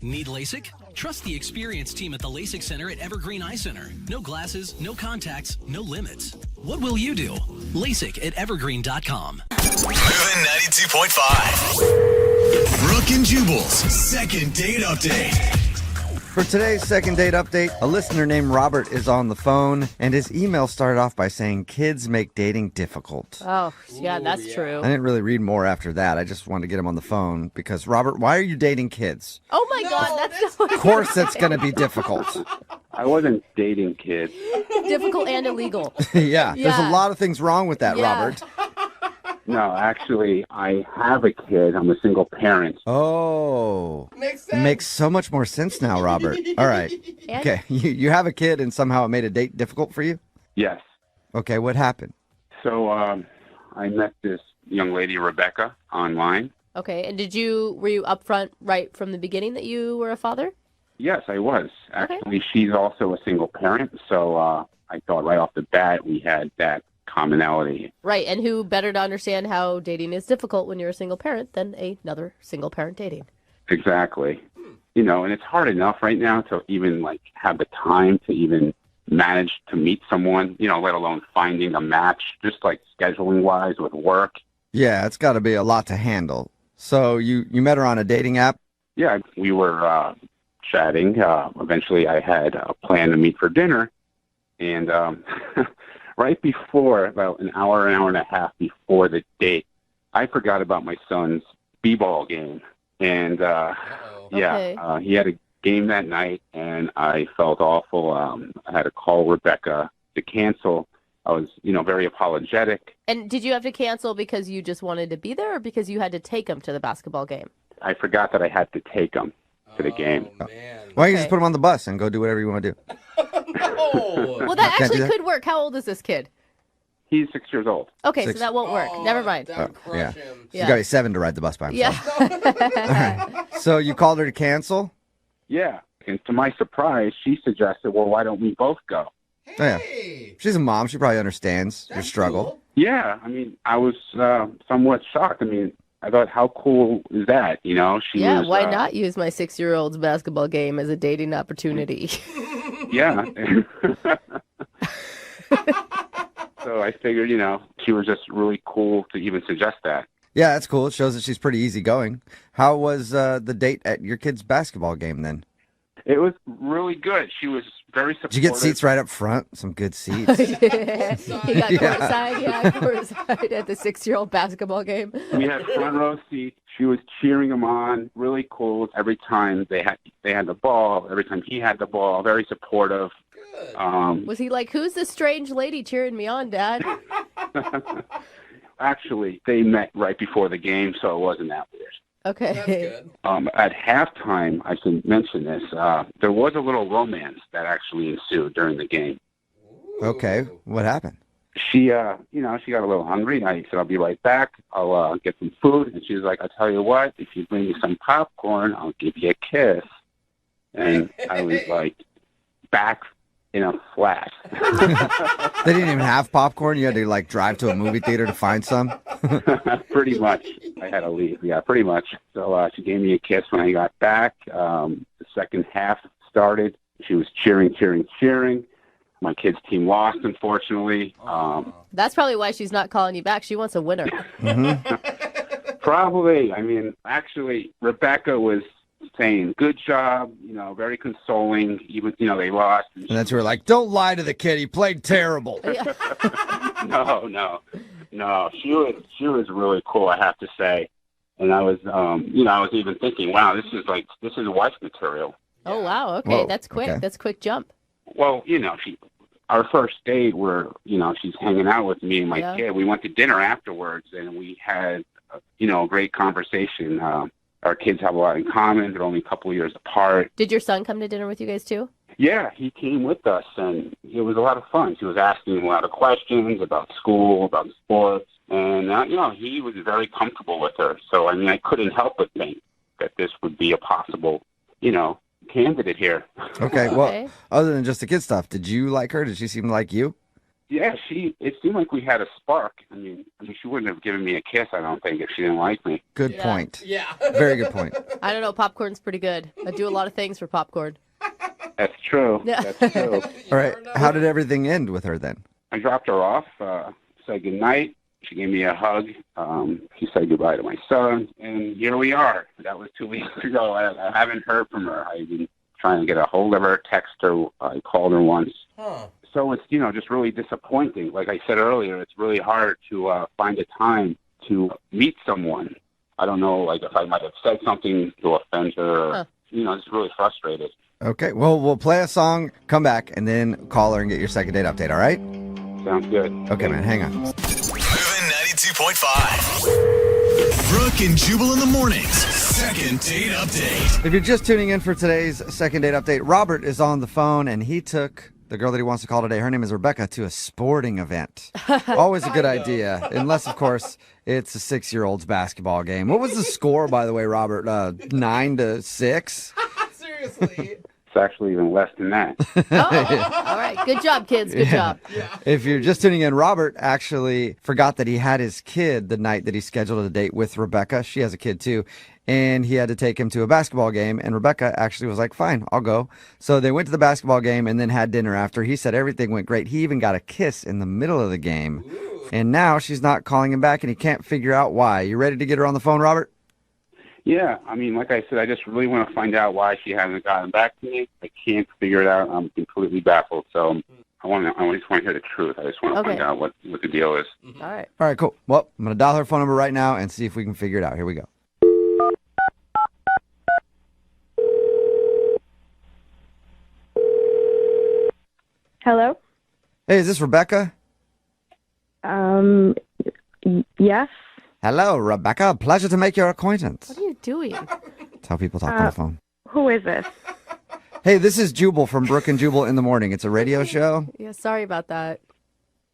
Need LASIK? Trust the experienced team at the LASIK Center at Evergreen Eye Center. No glasses, no contacts, no limits. What will you do? LASIK at evergreen.com. Moving 92.5. Brooke and Jubal's second date update. For today's second date update, a listener named Robert is on the phone, and his email started off by saying kids make dating difficult. Oh, yeah, that's true. I didn't really read more after that. I just wanted to get him on the phone because, Robert, why are you dating kids? Oh, my God, that's Of course that's going to be difficult. I wasn't dating kids. difficult and illegal. Yeah, there's a Yeah. lot of things wrong with that, Yeah. Robert. No, actually, I have a kid. I'm a single parent. Oh. Makes so much more sense now, Robert. All right. And- Okay, you have a kid and somehow it made a date difficult for you? Yes. Okay, what happened? So I met this young lady, Rebecca, online. Okay, and were you upfront right from the beginning that you were a father? Yes, I was. Actually, she's also a single parent, so I thought right off the bat we had that commonality. Right, and who better to understand how dating is difficult when you're a single parent than another single parent dating? Exactly. You know, and it's hard enough right now to even, have the time to even manage to meet someone, let alone finding a match, just scheduling-wise with work. Yeah, it's got to be a lot to handle. So you met her on a dating app? Yeah, we were chatting. Eventually, I had a plan to meet for dinner. And right before, about an hour and a half before the date, I forgot about my son's b-ball game. And, Okay. he had a game that night, and I felt awful. I had to call Rebecca to cancel. I was, very apologetic. And did you have to cancel because you just wanted to be there or because you had to take him to the basketball game? I forgot that I had to take him to the game. Why don't you just Okay. put him on the bus and go do whatever you want to do? Well, that Can't do actually that? could work. How old is this kid? He's 6 years old. Okay, Six. so that won't work. Never mind. Yeah. Yeah. He's got to be 7 to ride the bus by himself. Yeah. So you called her to cancel? Yeah. And to my surprise, she suggested, well, why don't we both go? Oh, yeah. She's a mom. She probably understands your struggle. Yeah. I mean, I was somewhat shocked. I mean, I thought, how cool is that? She Yeah, was, why not use my 6-year-old's basketball game as a dating opportunity? Yeah. So I figured, she was just really cool to even suggest that. Yeah, that's cool. It shows that she's pretty easygoing. How was the date at your kid's basketball game then? It was really good. She was very supportive. Did you get seats right up front? Some good seats. He got courtside, courtside at the 6-year-old basketball game. We had front row seats. She was cheering him on. Really cool. Every time they had the ball, every time he had the ball, very supportive. Was he like, who's this strange lady cheering me on, Dad? Actually, they met right before the game, so it wasn't that weird. Okay. At halftime, I should mention this, there was a little romance that actually ensued during the game. Okay, what happened? She, she got a little hungry. I said, I'll be right back. I'll get some food. And she was like, I'll tell you what, if you bring me some popcorn, I'll give you a kiss. And I was like, back in a flash. They didn't even have popcorn? You had to drive to a movie theater to find some? Pretty much. I had to leave. Yeah, pretty much. So she gave me a kiss when I got back. The second half started. She was cheering. My kids' team lost, unfortunately. That's probably why she's not calling you back. She wants a winner. Probably. I mean, actually, Rebecca was saying, good job, very consoling, even, they lost. And that's where like, don't lie to the kid. He played terrible. No. She was really cool, I have to say. And I was, I was even thinking, wow, this is wife material. Oh, wow. Okay, Whoa, that's quick. okay. That's a quick jump. Well, our first date where, she's hanging out with me and my kid. We went to dinner afterwards, and we had, a great conversation. Our kids have a lot in common. They're only a couple of years apart. Did your son come to dinner with you guys, too? Yeah, he came with us, and it was a lot of fun. He was asking a lot of questions about school, about sports, and, he was very comfortable with her. So, I couldn't help but think that this would be a possible, candidate here. Okay, well, other than just the kid stuff, did you like her? Did she seem like you? Yeah, it seemed like we had a spark. I mean, she wouldn't have given me a kiss, I don't think, if she didn't like me. Good point. Yeah. Very good point. I don't know. Popcorn's pretty good. I do a lot of things for popcorn. That's true. Yeah. That's true. All right. How did everything end with her then? I dropped her off, said goodnight. She gave me a hug. She said goodbye to my son, and here we are. That was 2 weeks ago. I haven't heard from her. I've been trying to get a hold of her, text her. I called her once. Huh. So it's, just really disappointing. Like I said earlier, it's really hard to find a time to meet someone. I don't know, like if I might have said something to offend her. Or, it's really frustrated. Okay. Well, we'll play a song, come back, and then call her and get your second date update, all right? Sounds good. Okay, man. Hang on. Moving 92.5. Brooke and Jubal in the mornings. Second date update. If you're just tuning in for today's second date update, Robert is on the phone, and he took the girl that he wants to call today, her name is Rebecca, to a sporting event. Always a good idea, unless, of course, it's a 6-year-old's basketball game. What was the score, by the way, Robert? 9-6? Seriously. It's actually even less than that. All right. Good job, kids. Good job. If you're just tuning in, Robert actually forgot that he had his kid the night that he scheduled a date with Rebecca. She has a kid too. And he had to take him to a basketball game. And Rebecca actually was like, fine, I'll go. So they went to the basketball game and then had dinner after. He said everything went great. He even got a kiss in the middle of the game. Ooh. And now she's not calling him back and he can't figure out why. You ready to get her on the phone, Robert? Yeah, I mean, like I said, I just really want to find out why she hasn't gotten back to me. I can't figure it out. I'm completely baffled. So I just want to hear the truth. I just want to find out what the deal is. All right. All right, cool. Well, I'm going to dial her phone number right now and see if we can figure it out. Here we go. Hello? Hey, is this Rebecca? Yes. Hello, Rebecca. Pleasure to make your acquaintance. What are you doing? That's how people talk on the phone. Who is this? Hey, this is Jubal from Brooke and Jubal in the Morning. It's a radio show. Yeah, sorry about that.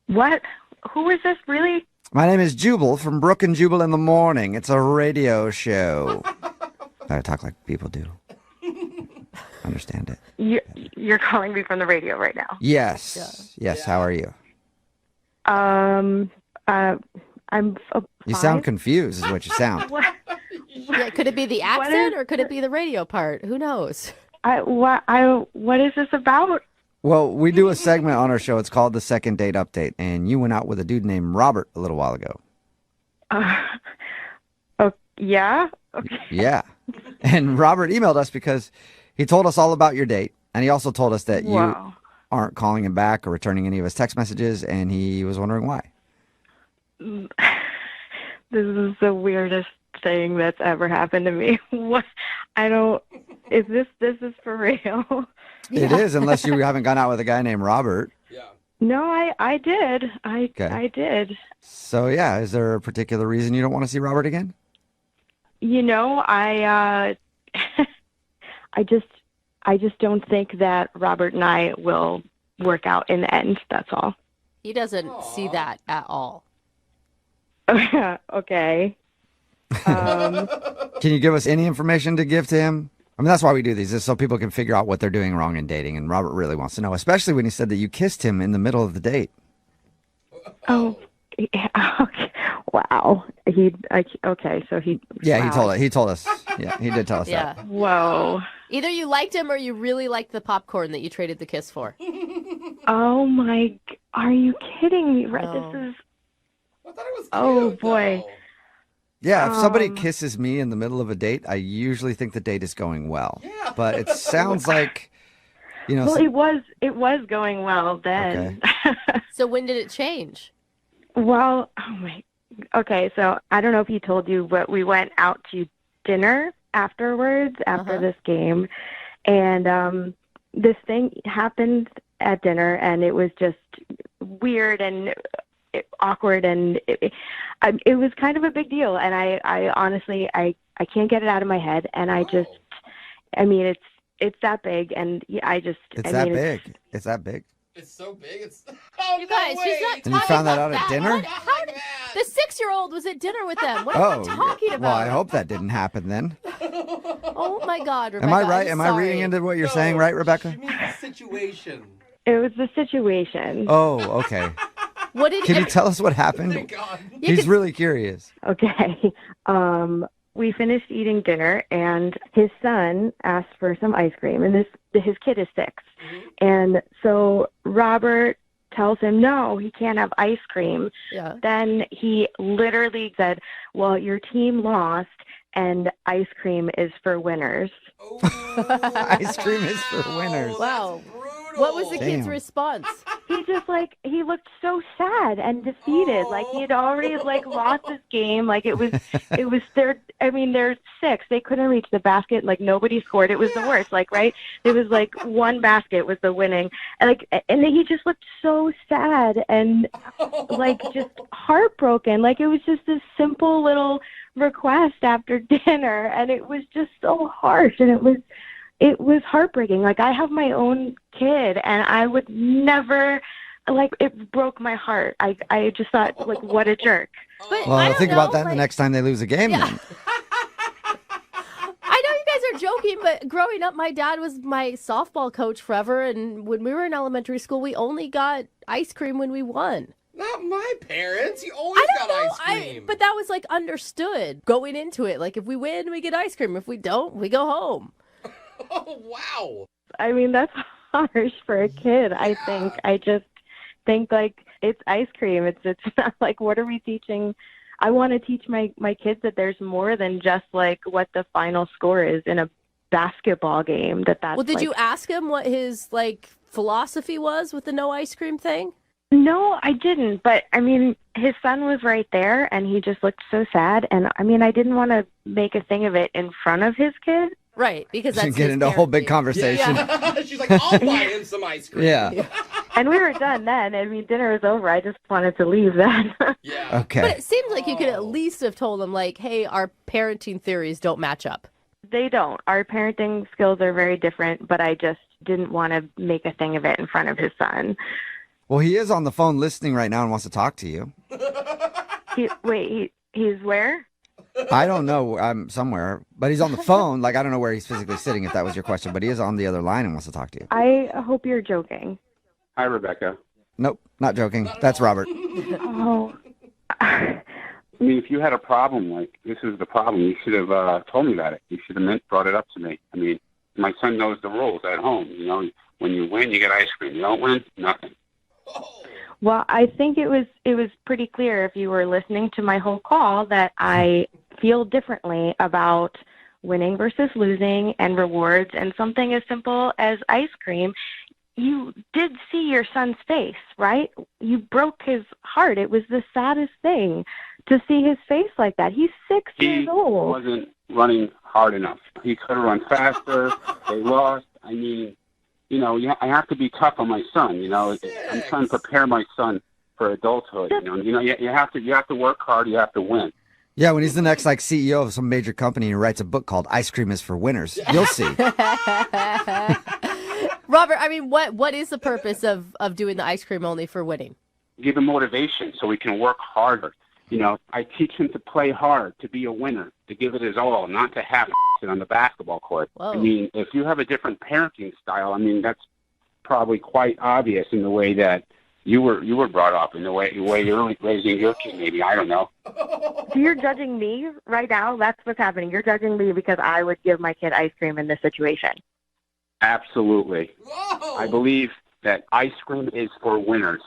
What? Who is this, really? My name is Jubal from Brooke and Jubal in the Morning. It's a radio show. I talk like people do. Understand it. You're calling me from the radio right now. Yes. Yeah. Yes. How are you? I'm You sound confused is what you sound. What? Yeah, could it be the accent or could it be the radio part? Who knows? What is this about? Well, we do a segment on our show. It's called the Second Date Update, and you went out with a dude named Robert a little while ago. Yeah? Okay. Yeah. And Robert emailed us because he told us all about your date, and he also told us that you aren't calling him back or returning any of his text messages, and he was wondering why. This is the weirdest thing that's ever happened to me. What? This is for real? It is, unless you haven't gone out with a guy named Robert. Yeah. No, I did. I did. So, yeah, is there a particular reason you don't want to see Robert again? I just don't think that Robert and I will work out in the end. That's all. He doesn't see that at all. Okay. Can you give us any information to give to him? I mean, that's why we do these, is so people can figure out what they're doing wrong in dating. And Robert really wants to know, especially when he said that you kissed him in the middle of the date. Oh, yeah, okay. Wow. Okay, so he... Yeah, wow. he told us. Yeah, he did tell us Yeah. that. Whoa. Either you liked him or you really liked the popcorn that you traded the kiss for. Oh, my... Are you kidding me? No. This is... I thought it was cute, Oh, boy. though. Yeah, if somebody kisses me in the middle of a date, I usually think the date is going well. Yeah. But it sounds like, Well, it was going well then. Okay. So when did it change? Well, okay, so I don't know if he told you, but we went out to dinner afterwards, after this game, and this thing happened at dinner, and it was just weird and awkward, and it was kind of a big deal, and I honestly, I can't get it out of my head, and it's that big, and It's that big. It's that big. It's so big. It's You guys, she's not And you talking found that about out at dinner? How did, the 6-year-old was at dinner with them. What are you talking about? Well, I hope that didn't happen then. Oh my God, Rebecca. Am I right? I'm Am I reading sorry. into what you're saying, right, Rebecca? She means the situation. It was the situation. Oh, okay. What did Can you tell us what Oh my happened? God. He's really curious. Okay. We finished eating dinner, and his son asked for some ice cream, and his kid is 6. And so Robert tells him, no, he can't have ice cream. Yeah. Then he literally said, well, your team lost, and ice cream is for winners. Oh, Ice cream is for winners. Wow. That's brutal. What was the kid's Damn. response? He just he looked so sad and defeated. Like he had already lost this game. Like it was they're 6. They couldn't reach the basket. Like nobody scored. It was the worst. Like, right? It was like one basket was the winning. And then he just looked so sad and just heartbroken. Like it was just this simple little request after dinner, and it was just so harsh, and it was heartbreaking. Like I have my own kid, and I would never, it broke my heart. I just thought, what a jerk. But Well, I don't think know, about that the next time they lose a game then. I know you guys are joking, but growing up, my dad was my softball coach forever, and when we were in elementary school, we only got ice cream when we won. Not my parents. You always got ice cream. But that was understood going into it. Like if we win, we get ice cream. If we don't, we go home. Oh, wow. I mean, that's harsh for a kid, I think. I just think it's ice cream. It's not what are we teaching? I want to teach my kids that there's more than just what the final score is in a basketball game. That's Well, did you ask him what his philosophy was with the no ice cream thing? No, I didn't. But I mean, his son was right there, and he just looked so sad. And I mean, I didn't want to make a thing of it in front of his kid. Right, because Should that's get his into a whole big parenting. conversation. Yeah. She's like, I'll buy him some ice cream. Yeah. And we were done then. I mean, dinner was over. I just wanted to leave then. Yeah. Okay. But it seems like you could at least have told him, hey, our parenting theories don't match up. They don't. Our parenting skills are very different, but I just didn't want to make a thing of it in front of his son. Well, he is on the phone listening right now and wants to talk to you. He's where? I don't know. I'm somewhere, but he's on the phone. I don't know where he's physically sitting, if that was your question, but he is on the other line and wants to talk to you. I hope you're joking. Hi, Rebecca. Nope, not joking. That's Robert. Oh. I mean, if you had a problem, this is the problem, you should have told me about it. You should have brought it up to me. I mean, my son knows the rules at home. You know, when you win, you get ice cream. You don't win, nothing. Well, I think it was pretty clear if you were listening to my whole call that I feel differently about winning versus losing and rewards and something as simple as ice cream. You did see your son's face, right? You broke his heart. It was the saddest thing to see his face like that. He's 6 years old. He wasn't running hard enough. He could have run faster. They lost. I mean, I have to be tough on my son. I'm trying to prepare my son for adulthood. You have to work hard. You have to win. Yeah, when he's the next CEO of some major company and he writes a book called Ice Cream is for Winners, you'll see. Robert, I mean, what is the purpose of doing the ice cream only for winning? Give him motivation so he can work harder. I teach him to play hard, to be a winner, to give it his all, not to have it on the basketball court. Whoa. I mean, if you have a different parenting style, I mean, that's probably quite obvious in the way that you were brought up, in the way you're raising your kid. Maybe, I don't know. So you're judging me right now? That's what's happening. You're judging me because I would give my kid ice cream in this situation. Absolutely. Whoa. I believe that ice cream is for winners.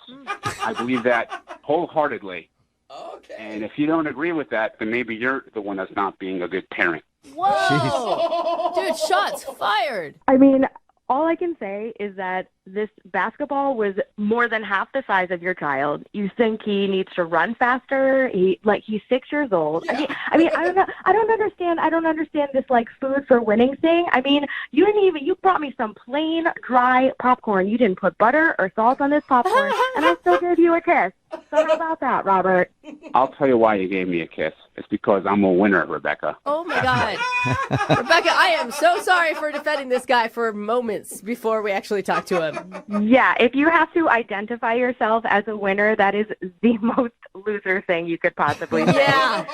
I believe that wholeheartedly. Okay. And if you don't agree with that, then maybe you're the one that's not being a good parent. Whoa! Dude, shots fired. I mean, all I can say is that this basketball was more than half the size of your child. You think he needs to run faster? He's 6 years old. Yeah. I mean, I don't know. I don't understand this food for winning thing. I mean, you brought me some plain dry popcorn. You didn't put butter or salt on this popcorn, and I still gave you a kiss. So how about that, Robert? I'll tell you why you gave me a kiss. It's because I'm a winner, Rebecca. Oh, my God. Rebecca, I am so sorry for defending this guy for moments before we actually talk to him. Yeah, if you have to identify yourself as a winner, that is the most loser thing you could possibly say. Yeah,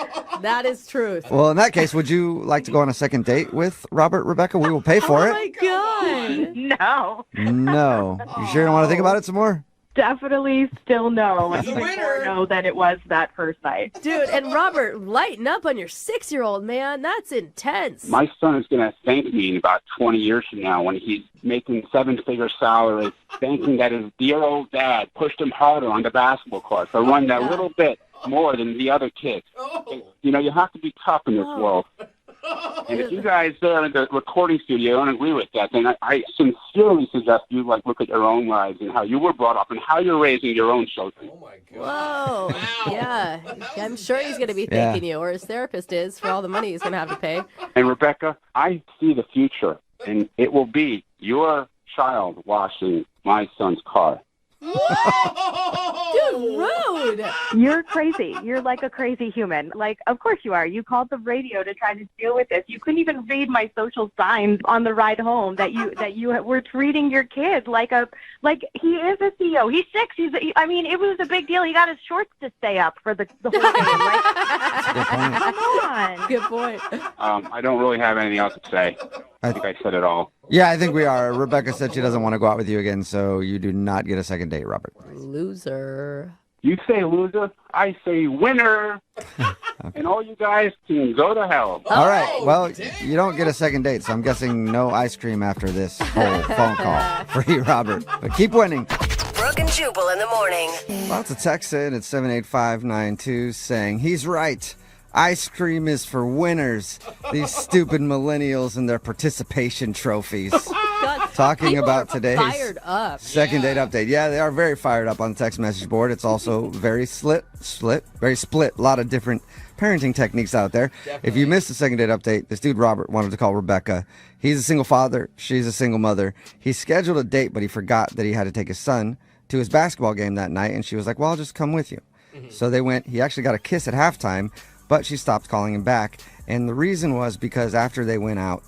that is truth. Well, in that case, would you like to go on a second date with Robert, Rebecca? We will pay for Oh, it. my God. No. No. You sure you don't want to think about it some more? definitely still no. He's a Even winner. more no than it was that first night. Dude, and Robert, lighten up on your 6-year-old, man. That's intense. My son is going to thank me in about 20 years from now when he's making 7-figure salary, thanking that his dear old dad pushed him harder on the basketball court to run that little bit more than the other kids. Oh. You know, you have to be tough in this world. And if you guys there in the recording studio don't agree with that, then I sincerely suggest you look at your own lives and how you were brought up and how you're raising your own children. Oh my God. Whoa. Wow. Yeah. I'm sure he's going to be thanking you, or his therapist is, for all the money he's going to have to pay. And Rebecca, I see the future, and it will be your child washing my son's car. Dude, rude. You're crazy. You're like a crazy human. Like, of course you are. You called the radio to try to deal with this. You couldn't even read my social signs on the ride home that you were treating your kid like he is a CEO. He's 6. I mean, it was a big deal. He got his shorts to stay up for the whole game. Come on. Good point. I don't really have anything else to say. I think I said it all. Yeah, I think we are. Rebecca said she doesn't want to go out with you again, so you do not get a second date, Robert. Loser. You say loser, I say winner. And all you guys can go to hell. All right. Well, you don't get a second date, so I'm guessing no ice cream after this whole phone call for you, Robert. But keep winning. Brooke and Jubal in the morning. Lots of texts in at 78592 saying, he's right. Ice cream is for winners. These stupid millennials and their participation trophies. God, Talking people about are today's fired up. second date update. Yeah, they are very fired up on the text message board. It's also very very split. A lot of different parenting techniques out there. Definitely. If you missed the second date update, this dude Robert wanted to call Rebecca. He's a single father. She's a single mother. He scheduled a date, but he forgot that he had to take his son to his basketball game that night. And she was like, well, I'll just come with you. So they went. He actually got a kiss at halftime, but she stopped calling him back. And the reason was because after they went to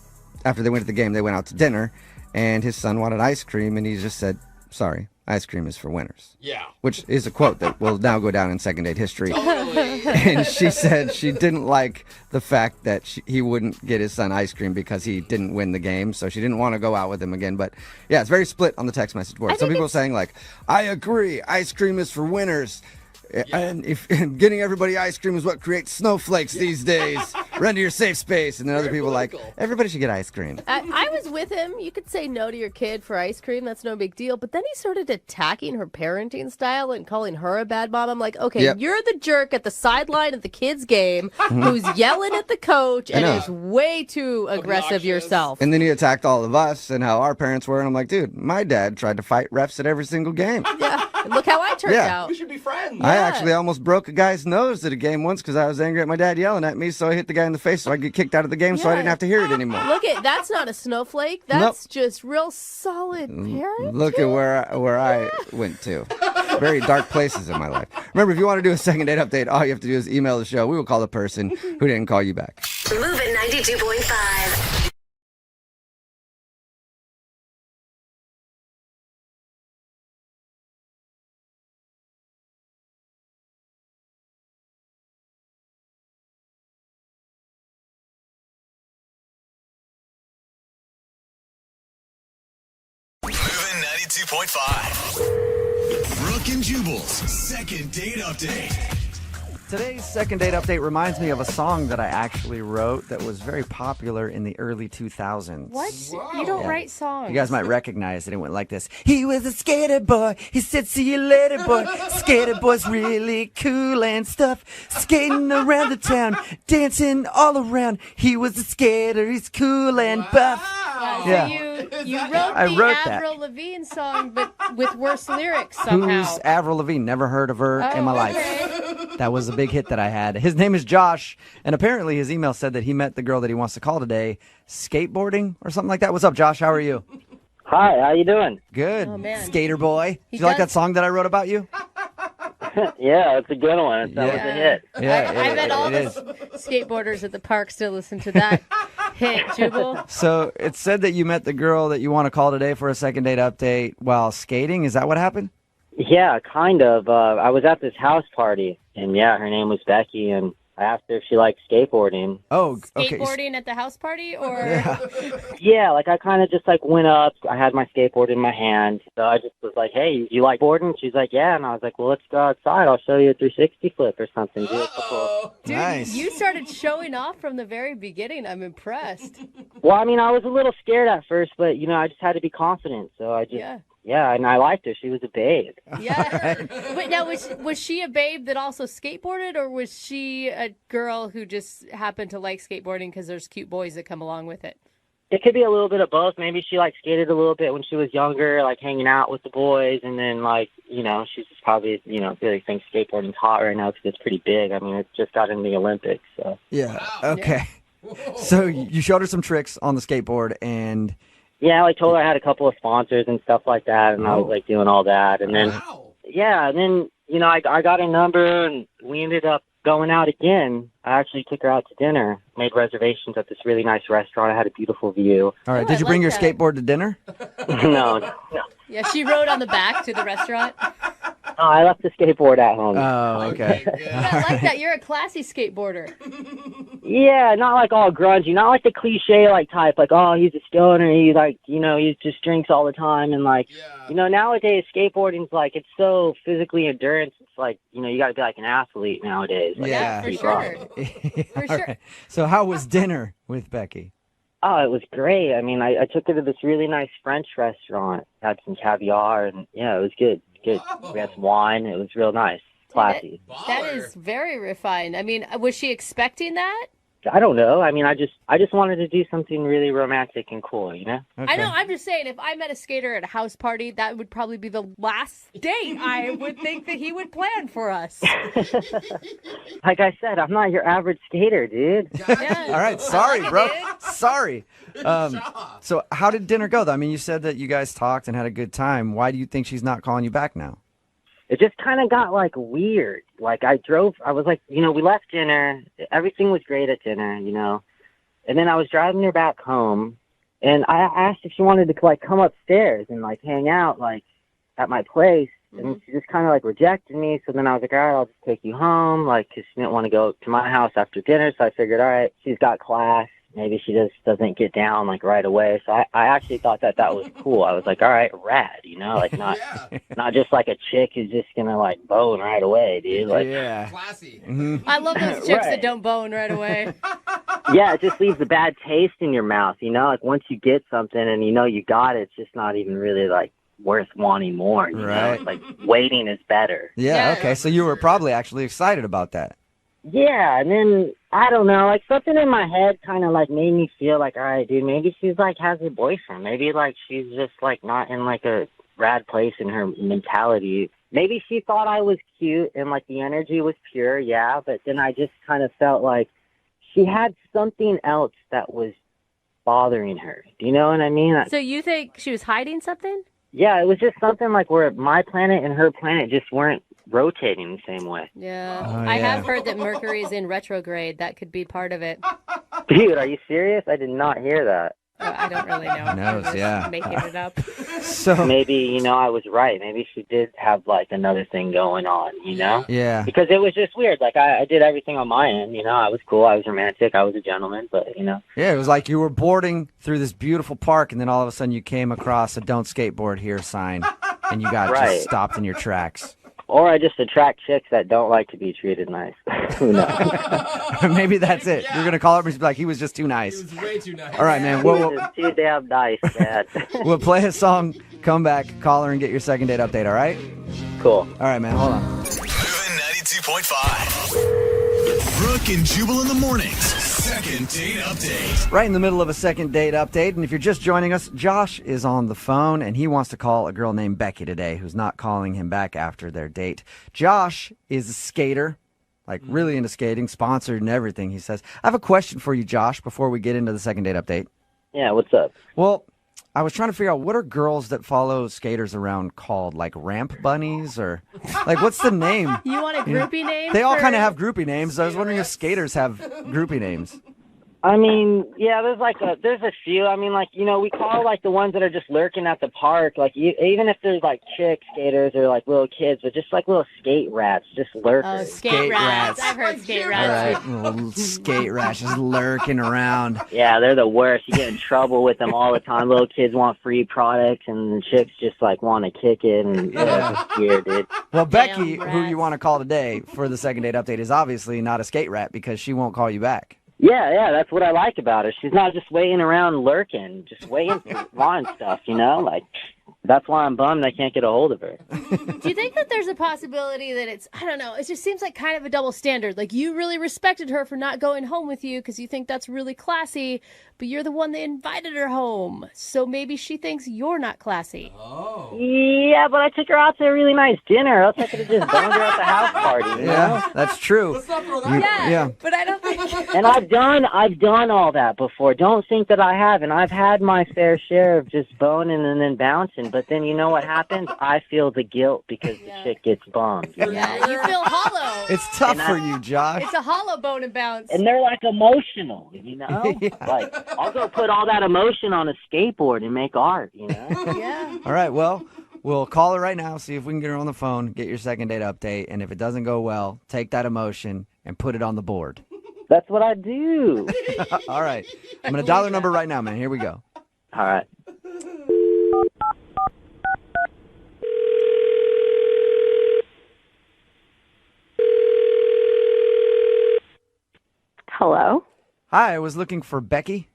the game, they went out to dinner, and his son wanted ice cream, and he just said, sorry, ice cream is for winners. Yeah. Which is a quote that will now go down in second date history. Totally. And she said she didn't like the fact that he wouldn't get his son ice cream because he didn't win the game, so she didn't want to go out with him again. But yeah, it's very split on the text message board. Some people are saying like, I agree, ice cream is for winners. And if getting everybody ice cream is what creates snowflakes these days, run to your safe space. And then other people are like, everybody should get ice cream. I was with him. You could say no to your kid for ice cream. That's no big deal. But then he started attacking her parenting style and calling her a bad mom. I'm like, okay, You're the jerk at the sideline of the kid's game who's yelling at the coach and is way too aggressive Obnoxious. yourself. And then he attacked all of us and how our parents were. And I'm like, dude, my dad tried to fight refs at every single game. Yeah. And look how I turned out. We should be friends. I actually almost broke a guy's nose at a game once because I was angry at my dad yelling at me, so I hit the guy in the face so I could get kicked out of the game so I didn't have to hear it anymore. Look at that's not a snowflake. That's just real solid parenting. Look at where I went to. Very dark places in my life. Remember, if you want to do a second date update, all you have to do is email the show. We will call the person who didn't call you back. Moving 92.5. Moving 92.5. Brooke and Jubal's second date update. Today's second date update reminds me of a song that I actually wrote that was very popular in the early 2000s. What? You don't write songs. You guys might recognize it. It went like this. He was a skater boy. He said, see you later, boy. Skater boy's really cool and stuff. Skating around the town, dancing all around. He was a skater. He's cool and buff. So you wrote the Avril Lavigne song, but with worse lyrics somehow. Who's Avril Lavigne? Never heard of her in my life. Okay. That was a big hit that I had. His name is Josh, and apparently his email said that he met the girl that he wants to call today skateboarding or something like that. What's up, Josh? How are you? Hi, how you doing? Good. Oh, man. Skater boy. He Do you like does- that song that I wrote about you? Yeah, it's a good one. That was a hit. Yeah, I bet all it the is. skateboarders at the park still listen to that hit, Jubal. So it said that you met the girl that you want to call today for a second date update while skating. Is that what happened? Yeah, kind of. I was at this house party, and yeah, her name was Becky, and I asked her if she liked skateboarding. Oh, okay. Skateboarding at the house party, or Yeah, like I kind of just like went up. I had my skateboard in my hand, so I just was like, "Hey, you like boarding?" She's like, "Yeah," and I was like, "Well, let's go outside. I'll show you a 360 flip or something." dude, Nice. you started showing off from the very beginning. I'm impressed. Well, I mean, I was a little scared at first, but I just had to be confident. So I just, yeah, and I liked her. She was a babe. Yeah. But now, was she a babe that also skateboarded, or was she a girl who just happened to like skateboarding because there's cute boys that come along with it? It could be a little bit of both. Maybe she like skated a little bit when she was younger, like hanging out with the boys, and then like she's just probably really thinks skateboarding's hot right now because it's pretty big. I mean, it just got in the Olympics. So Yeah. Okay. So you showed her some tricks on the skateboard, and yeah, I like told her I had a couple of sponsors and stuff like that, and I was like doing all that, and then I got a number, and we ended up going out again. I actually took her out to dinner, made reservations at this really nice restaurant. I had a beautiful view. All right, did you bring your skateboard to dinner? No. Yeah, she rode on the back to the restaurant. Oh, I left the skateboard at home. Oh, okay. Yeah, I like that. You're a classy skateboarder. Yeah, not like all grungy, not like the cliche like type, like, oh, he's a stoner, he like, he just drinks all the time, and like, nowadays skateboarding's like, it's so physically endurance, it's like, you gotta be like an athlete nowadays. Like, Yeah, for sure. For sure. Right. So how was dinner with Becky? Oh, it was great. I mean, I took her to this really nice French restaurant, had some caviar, and yeah, it was good. Good. We had some wine. It was real nice. Classy. That is very refined. I mean, was she expecting that? I don't know. I mean, I just wanted to do something really romantic and cool, Okay. I know. I'm just saying, if I met a skater at a house party, that would probably be the last date I would think that he would plan for us. Like I said, I'm not your average skater, dude. Yeah. All right, sorry, bro. Sorry. So how did dinner go, though? I mean, you said that you guys talked and had a good time. Why do you think she's not calling you back now? It just kind of got like weird. Like I was like, we left dinner. Everything was great at dinner, and then I was driving her back home, and I asked if she wanted to like come upstairs and like hang out like at my place. And she just kind of like rejected me. So then I was like, all right, I'll just take you home. Like, cause she didn't want to go to my house after dinner. So I figured, all right, she's got class. Maybe she just doesn't get down like right away. So I actually thought that was cool. I was like, all right, rad, like not just like a chick who's just gonna like bone right away, dude. Like, Classy. I love those chicks that don't bone right away. Yeah, it just leaves a bad taste in your mouth, Like once you get something and you got it, it's just not even really like worth wanting more. You know? It's like waiting is better. Yeah. Okay. So you were probably actually excited about that. Yeah, and then, I don't know, like, something in my head kind of, like, made me feel like, all right, dude, maybe she's, like, has a boyfriend. Maybe, like, she's just, like, not in, like, a rad place in her mentality. Maybe she thought I was cute and, like, the energy was pure, yeah, but then I just kind of felt like she had something else that was bothering her. Do you know what I mean? So you think she was hiding something? Yeah, it was just something, like, where my planet and her planet just weren't rotating the same way. Yeah. Oh, I yeah. have heard that Mercury is in retrograde. That could be part of it. Dude, are you serious? I did not hear that. I don't really know. Who knows, I'm just yeah. making it up. So maybe, I was right. Maybe she did have, like, another thing going on, Yeah. Because it was just weird. Like, I did everything on my end, I was cool. I was romantic. I was a gentleman, but, Yeah, it was like you were boarding through this beautiful park, and then all of a sudden you came across a "Don't skateboard here" sign, and you got Right. just stopped in your tracks. Or I just attract chicks that don't like to be treated nice. Who knows? Maybe that's it. You're going to call up and just be like, he was just too nice. He was way too nice. All right, man. He was just too damn nice, Dad. We'll play a song, come back, call her, and get your second date update, all right? Cool. All right, man. Hold on. Moving 92.5. Brooke and Jubal in the mornings. Second date update. Right in the middle of a second date update, and if you're just joining us, Josh is on the phone, and he wants to call a girl named Becky today who's not calling him back after their date. Josh is a skater, like really into skating, sponsored and everything, he says. I have a question for you, Josh, before we get into the second date update. Yeah, what's up? Well, I was trying to figure out, what are girls that follow skaters around called? Like ramp bunnies, or like what's the name? You want a groupie name? They all kind of have groupie names. I was wondering if skaters have groupie names. I mean, yeah, there's a few. I mean, like, you know, we call like the ones that are just lurking at the park, like even if there's like chick skaters or like little kids, but just like little skate rats, just lurkers. Oh, skate rats. I've heard skate rats. All right, little skate rats just lurking around. Yeah, they're the worst. You get in trouble with them all the time. Little kids want free products, and the chicks just like want to kick it, and it's just weird, dude. Well, Becky, who you want to call today for the second date update, is obviously not a skate rat because she won't call you back. Yeah, that's what I like about her. She's not just waiting around lurking, just waiting for wanting stuff, you know? Like, that's why I'm bummed I can't get a hold of her. Do you think that there's a possibility that it's, I don't know, it just seems like kind of a double standard. Like, you really respected her for not going home with you because you think that's really classy, but you're the one that invited her home. So maybe she thinks you're not classy. Oh. Yeah, but I took her out to a really nice dinner. Else I could have just boned her at the house party, you know? Yeah, that's true. Let's not throw that Yeah. But I don't think... And I've done all that before. Don't think that I haven't. I've had my fair share of just boning and then bouncing, but then you know what happens? I feel the guilt because the chick gets bummed. Yeah, you feel hollow. It's tough for you, Josh. It's a hollow bone and bounce. And they're like emotional, you know? Yeah. Like, I'll go put all that emotion on a skateboard and make art, you know? Yeah. All right, well, we'll call her right now, see if we can get her on the phone, get your second date update, and if it doesn't go well, take that emotion and put it on the board. That's what I do. All right. I'm going to dial her number right now, man. Here we go. All right. Hello. Hi, I was looking for Becky.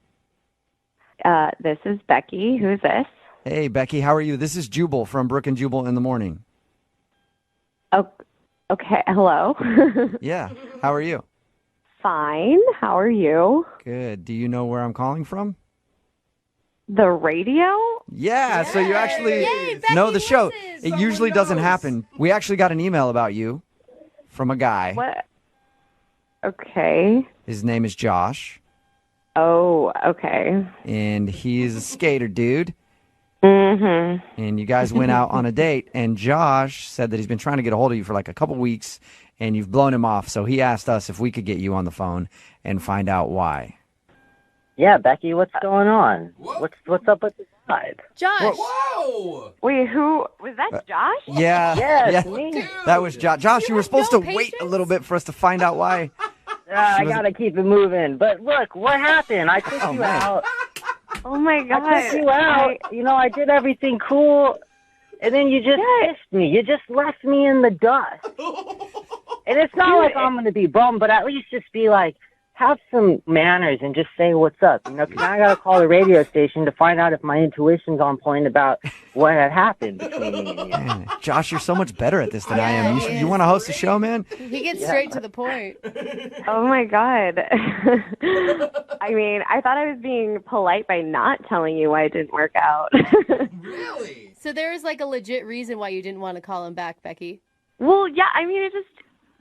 This is Becky. Who's this? Hey, Becky, how are you? This is Jubal from Brooke and Jubal in the morning. Oh, okay. Hello. Yeah, how are you? Fine. How are you? Good. Do you know where I'm calling from? The radio? Yeah, so you actually know the show. It usually doesn't happen. We actually got an email about you from a guy. What? Okay. His name is Josh, Oh, okay. and he's a skater dude. Mm-hmm. And you guys went out on a date, and Josh said that he's been trying to get a hold of you for like a couple weeks, and you've blown him off. So he asked us if we could get you on the phone and find out why. Yeah, Becky, what's going on? What's up with the vibe? Josh. Whoa! Wait, who was that? Josh? Yeah, Yes, yeah. me. That was Josh. Josh, you were supposed no to wait a patience? little bit for us to find out why. I was- gotta keep it moving. But look, what happened? I took Oh, you man. out. Oh my God. I took you out. You know, I did everything cool, and then you just missed me. You just left me in the dust. And it's not like I'm going to be bummed, but at least just be like, have some manners and just say what's up. You know, 'cause now I got to call the radio station to find out if my intuition's on point about what had happened between me and you. Man, Josh, you're so much better at this than I Yeah, am. he You is. want to host a show, man? He gets straight to the point. Oh my God. I mean, I thought I was being polite by not telling you why it didn't work out. Really? So there is like a legit reason why you didn't want to call him back, Becky. Well, yeah, I mean,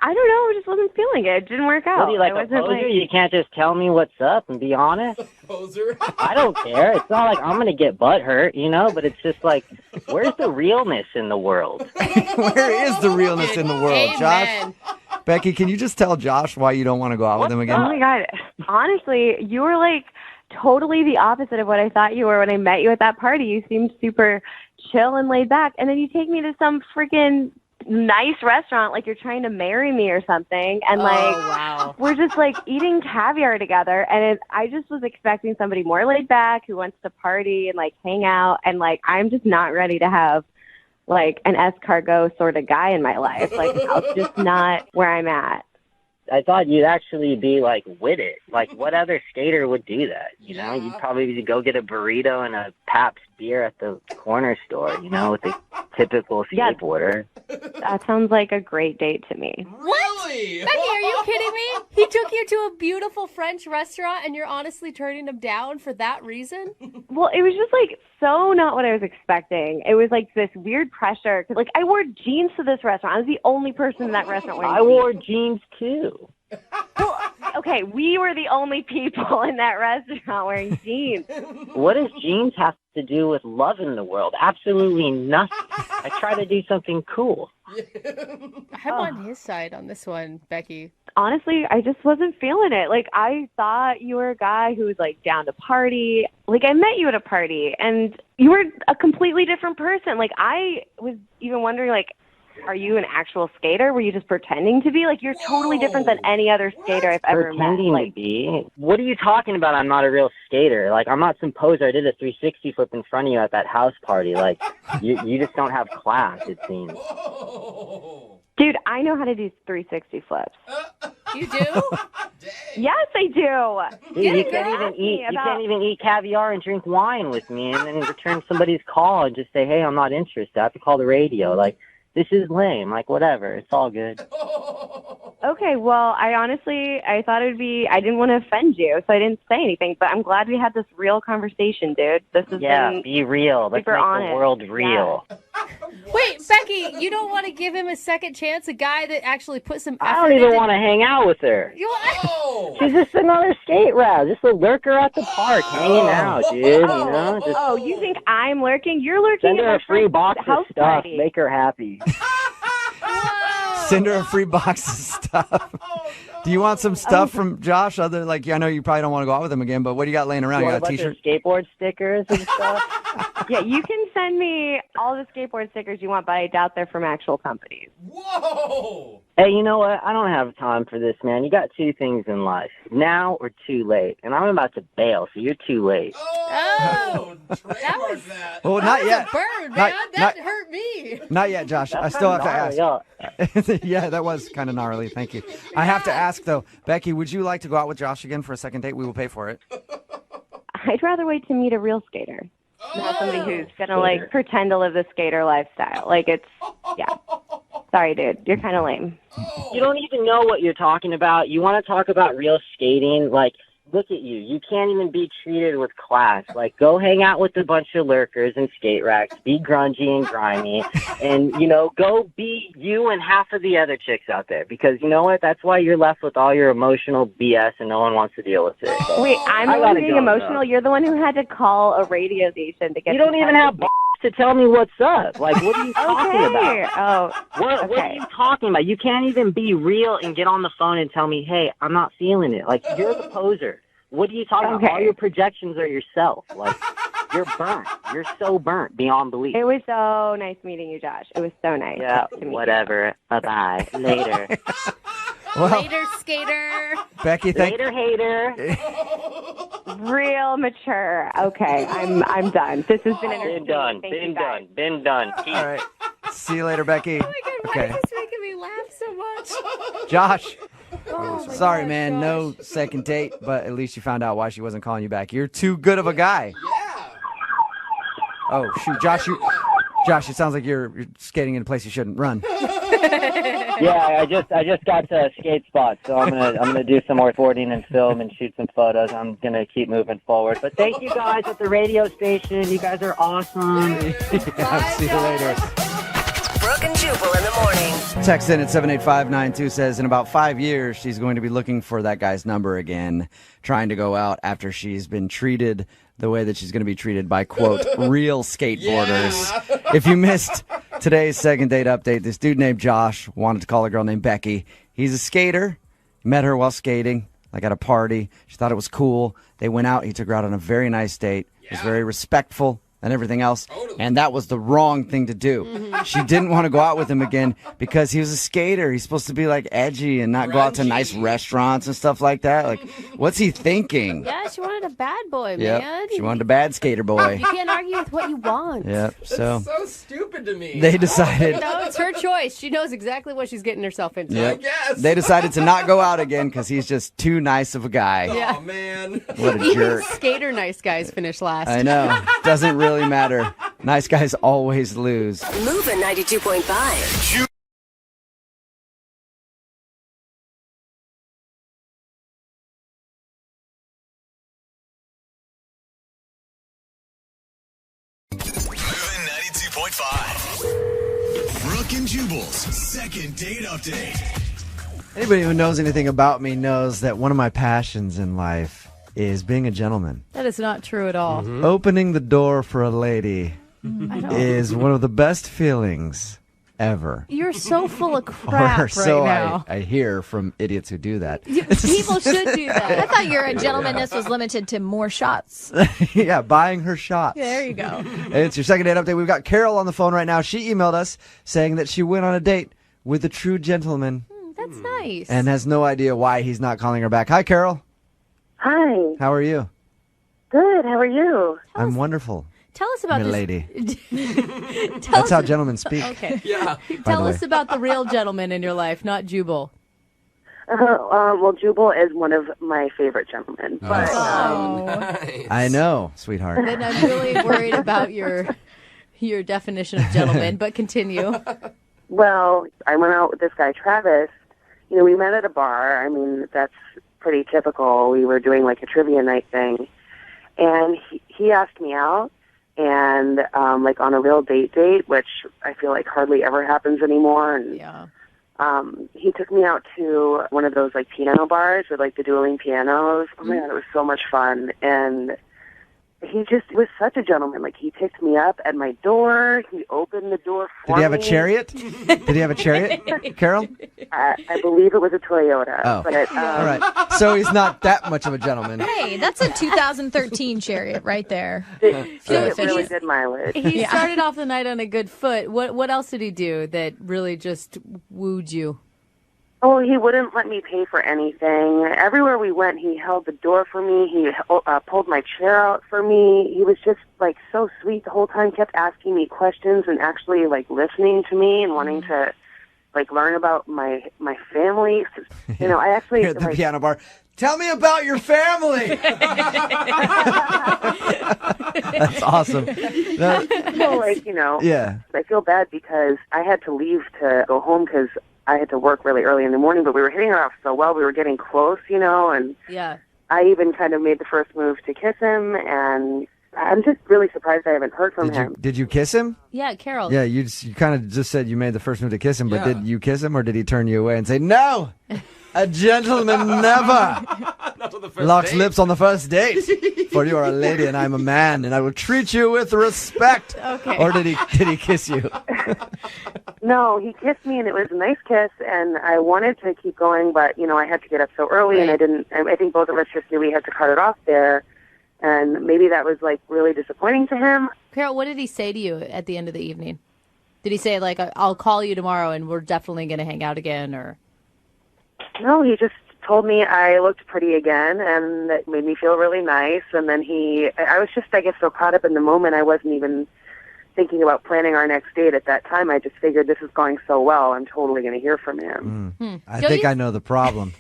I don't know, I just wasn't feeling it. It didn't work out. What are you, like I a wasn't poser? You can't just tell me what's up and be honest? Poser. I don't care. It's not like I'm going to get butt hurt, you know, but it's just like, where's the realness in the world? Where is the realness in the world, Josh? Amen. Becky, can you just tell Josh why you don't want to go out with him Oh again? my God. Honestly, you were like totally the opposite of what I thought you were when I met you at that party. You seemed super chill and laid back. And then you take me to some freaking nice restaurant like you're trying to marry me or something. And like, wow. we're just like eating caviar together. And I just was expecting somebody more laid back who wants to party and like hang out. And like, I'm just not ready to have like an escargot sort of guy in my life. Like, that's just not where I'm at. I thought you'd actually be like with it. Like, what other skater would do that? You know, you'd probably go get a burrito and a Pabst beer at the corner store, you know, with the typical Yeah. skateboarder. That sounds like a great date to me. Really? Becky, are you kidding me? He took you to a beautiful French restaurant and you're honestly turning him down for that reason? Well, it was just like so not what I was expecting. It was like this weird pressure. 'Cause, like, I wore jeans to this restaurant. I was the only person in that restaurant wearing I wore jeans too. Well, okay, we were the only people in that restaurant wearing jeans. What does jeans have to do with love in the world? Absolutely nothing. I try to do something cool. I'm on his side on this one, Becky. Honestly, I just wasn't feeling it. Like, I thought you were a guy who was, like, down to party. Like, I met you at a party, and you were a completely different person. Like, I was even wondering, like, are you an actual skater? Were you just pretending to be? Like, you're totally different than any other skater I've ever met. Pretending to be? What are you talking about? I'm not a real skater. Like, I'm not some poser. I did a 360 flip in front of you at that house party. Like, you just don't have class, it seems. Dude, I know how to do 360 flips. You do? Yes, I do. Dude, you can't even eat caviar and drink wine with me and then return somebody's call and just say, hey, I'm not interested. I have to call the radio. Like, this is lame. Like, whatever. It's all good. Okay, well, I thought it would be, I didn't want to offend you, so I didn't say anything, but I'm glad we had this real conversation, dude. This has been be real. Let's super make honest. the world real. Yeah. Wait, Becky, you don't want to give him a second chance? A guy that actually put some effort I don't even into... want to hang out with her. She's just another skate rat, just a lurker at the park, hanging out, dude. You know, just you think I'm lurking? You're lurking. send her a free box of house stuff, party. make her happy. Send her a free box of stuff. Do you want some stuff from Josh? Other like, I know you probably don't want to go out with him again, but what do you got laying around? You got a T-shirt, skateboard stickers and stuff. Yeah, you can send me all the skateboard stickers you want, but I doubt they're from actual companies. Whoa! Hey, you know what? I don't have time for this, man. You got two things in life, now or too late. And I'm about to bail, so you're too late. Oh, Trademark that. Well, not yet. Bird, man. Not- that hurt me. Not yet, Josh. I still have to ask. Yeah, that was kind of gnarly. Thank you. I have to ask though, Becky, would you like to go out with Josh again for a second date? We will pay for it. I'd rather wait to meet a real skater. Not somebody who's gonna like pretend to live the skater lifestyle. Like yeah. Sorry, dude. You're kind of lame. You don't even know what you're talking about. You want to talk about real skating? Like, look at you. You can't even be treated with class. Like, go hang out with a bunch of lurkers and skate racks. Be grungy and grimy. And, go be you and half of the other chicks out there. Because, you know what? That's why you're left with all your emotional BS and no one wants to deal with it. So, wait, I'm the one being emotional? You're the one who had to call a radio station to get You don't even have to tell me what's up. Like, what are you talking about? What are you talking about? You can't even be real and get on the phone and tell me, hey, I'm not feeling it. Like, you're the poser. What are you talking about? All your projections are yourself. Like, you're burnt. You're so burnt beyond belief. It was so nice meeting you, Josh. It was so nice. Yeah, whatever. Bye-bye. Later. Later, skater. Becky, Later, hater. Real mature. Okay, I'm done. This has been entertaining. Been done. All right. See you later, Becky. Oh my God, why is this making me laugh so much? Josh. Oh my Sorry, God, man. Josh. No second date, but at least you found out why she wasn't calling you back. You're too good of a guy. Yeah. Oh, shoot. Josh, it sounds like you're skating in a place you shouldn't run. Yeah, I just got to a skate spot, so I'm gonna do some more recording and film and shoot some photos. I'm gonna keep moving forward. But thank you guys at the radio station. You guys are awesome. Yeah, see you later. Brooke and Jubal in the morning. Text in at 78592 says in about 5 years she's going to be looking for that guy's number again, trying to go out after she's been treated the way that she's going to be treated by, quote, real skateboarders. Yeah. If you missed today's second date update, this dude named Josh wanted to call a girl named Becky. He's a skater. Met her while skating, like at a party. She thought it was cool. They went out. He took her out on a very nice date. He was very respectful and everything else. And that was the wrong thing to do. She didn't want to go out with him again because he was a skater. He's supposed to be like edgy and not go out to nice restaurants and stuff like that. Like, what's he thinking? Yeah, she wanted a bad boy, Yep. man. She wanted a bad skater boy. You can't argue with what you want. Yep. That's so stupid to me. They decided. No, it's her choice. She knows exactly what she's getting herself into. Yep. I guess. They decided to not go out again because he's just too nice of a guy. Yeah. Oh, man. What a Even jerk. skater nice guys finish last. I know. Doesn't really matter. Nice guys always lose. Moving 92.5. Moving 92.5. Brooke and Jubal's second date update. Anybody who knows anything about me knows that one of my passions in life is being a gentleman. That is not true at all. Opening the door for a lady is one of the best feelings ever. You're so full of crap Or right so now. I hear from idiots who do that. People should do I that. thought your gentlemanness was limited to more shots. Yeah, buying her shots. There you go. It's your second date update. We've got Carol on the phone right now. She emailed us saying that she went on a date with a true gentleman That's nice. and has no idea why he's not calling her back. Hi, Carol. Hi. How are you? Good. How are you? I'm wonderful, Tell us about this. milady. Tell That's us, how gentlemen speak. Okay. Yeah. Tell the us way. about the real gentleman in your life, not Jubal. Well, Jubal is one of my favorite gentlemen. But Oh. Nice. I know, sweetheart. Then I'm really worried about your definition of gentleman, but continue. well, I went out with this guy Travis. You know, we met at a bar. I mean, that's pretty typical. We were doing like a trivia night thing, and he asked me out, and like on a real date, which I feel like hardly ever happens anymore. And Yeah. he took me out to one of those like piano bars with like the dueling pianos. Oh my God, it was so much fun. And he just was such a gentleman. Like, he picked me up at my door. He opened the door for me. Did he have a chariot? Did he have a chariot, Carol? I believe it was a Toyota. Oh. But, All right. So he's not that much of a gentleman. Hey, that's a 2013 Chariot right there. It Fuel really efficient. good mileage. He started off the night on a good foot. What else did he do that really just wooed you? Oh, he wouldn't let me pay for anything. Everywhere we went, he held the door for me. He pulled my chair out for me. He was just, like, so sweet the whole time, kept asking me questions and actually, like, listening to me and wanting to, like, learn about my family. You know, I actually... Here at the like, piano bar. Tell me about your family. That's awesome. so, like, you know, Yeah. I feel bad because I had to leave to go home because I had to work really early in the morning, but we were hitting it off so well. We were getting close, you know, and Yeah. I even kind of made the first move to kiss him, and I'm just really surprised I haven't heard from him. Did you kiss him? Yeah, Carol. Yeah, you kind of just said you made the first move to kiss him, but Yeah. did you kiss him or did he turn you away and say, no, a gentleman never Not on the first locks date. lips on the first date? For you are a lady and I'm a man and I will treat you with respect. Okay. Or did he kiss you? No, he kissed me, and it was a nice kiss, and I wanted to keep going, but, you know, I had to get up so early, and Right. I think both of us just knew we had to cut it off there, and maybe that was, like, really disappointing to him. Carol, what did he say to you at the end of the evening? Did he say, like, I'll call you tomorrow and we're definitely going to hang out again, or? No, he just told me I looked pretty again, and that made me feel really nice. And then I was just, I guess, so caught up in the moment, I wasn't even thinking about planning our next date at that time. I just figured this is going so well, I'm totally going to hear from him. I Don't think you- I know the problem.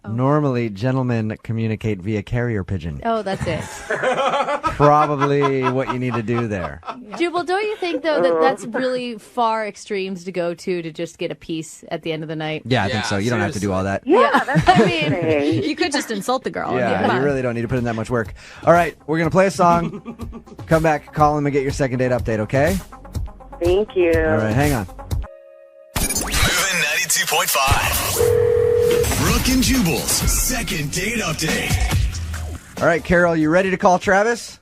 Normally, gentlemen communicate via carrier pigeon. Oh, that's it. Probably what you need to do there. Jubal, don't you think, though, that that's really far extremes to go to just get a piece at the end of the night? Yeah, I Yeah, think so. You don't have to do all that. Yeah, that's I what I'm mean, saying. You could just insult the girl. Yeah, Come you on. really don't need to put in that much work. All right, we're going to play a song. Come back, call him, and get your second date update, okay? Thank you. All right, hang on. Moving 92.5. Brooke and Jubal's second date update. All right, Carol, you ready to call Travis?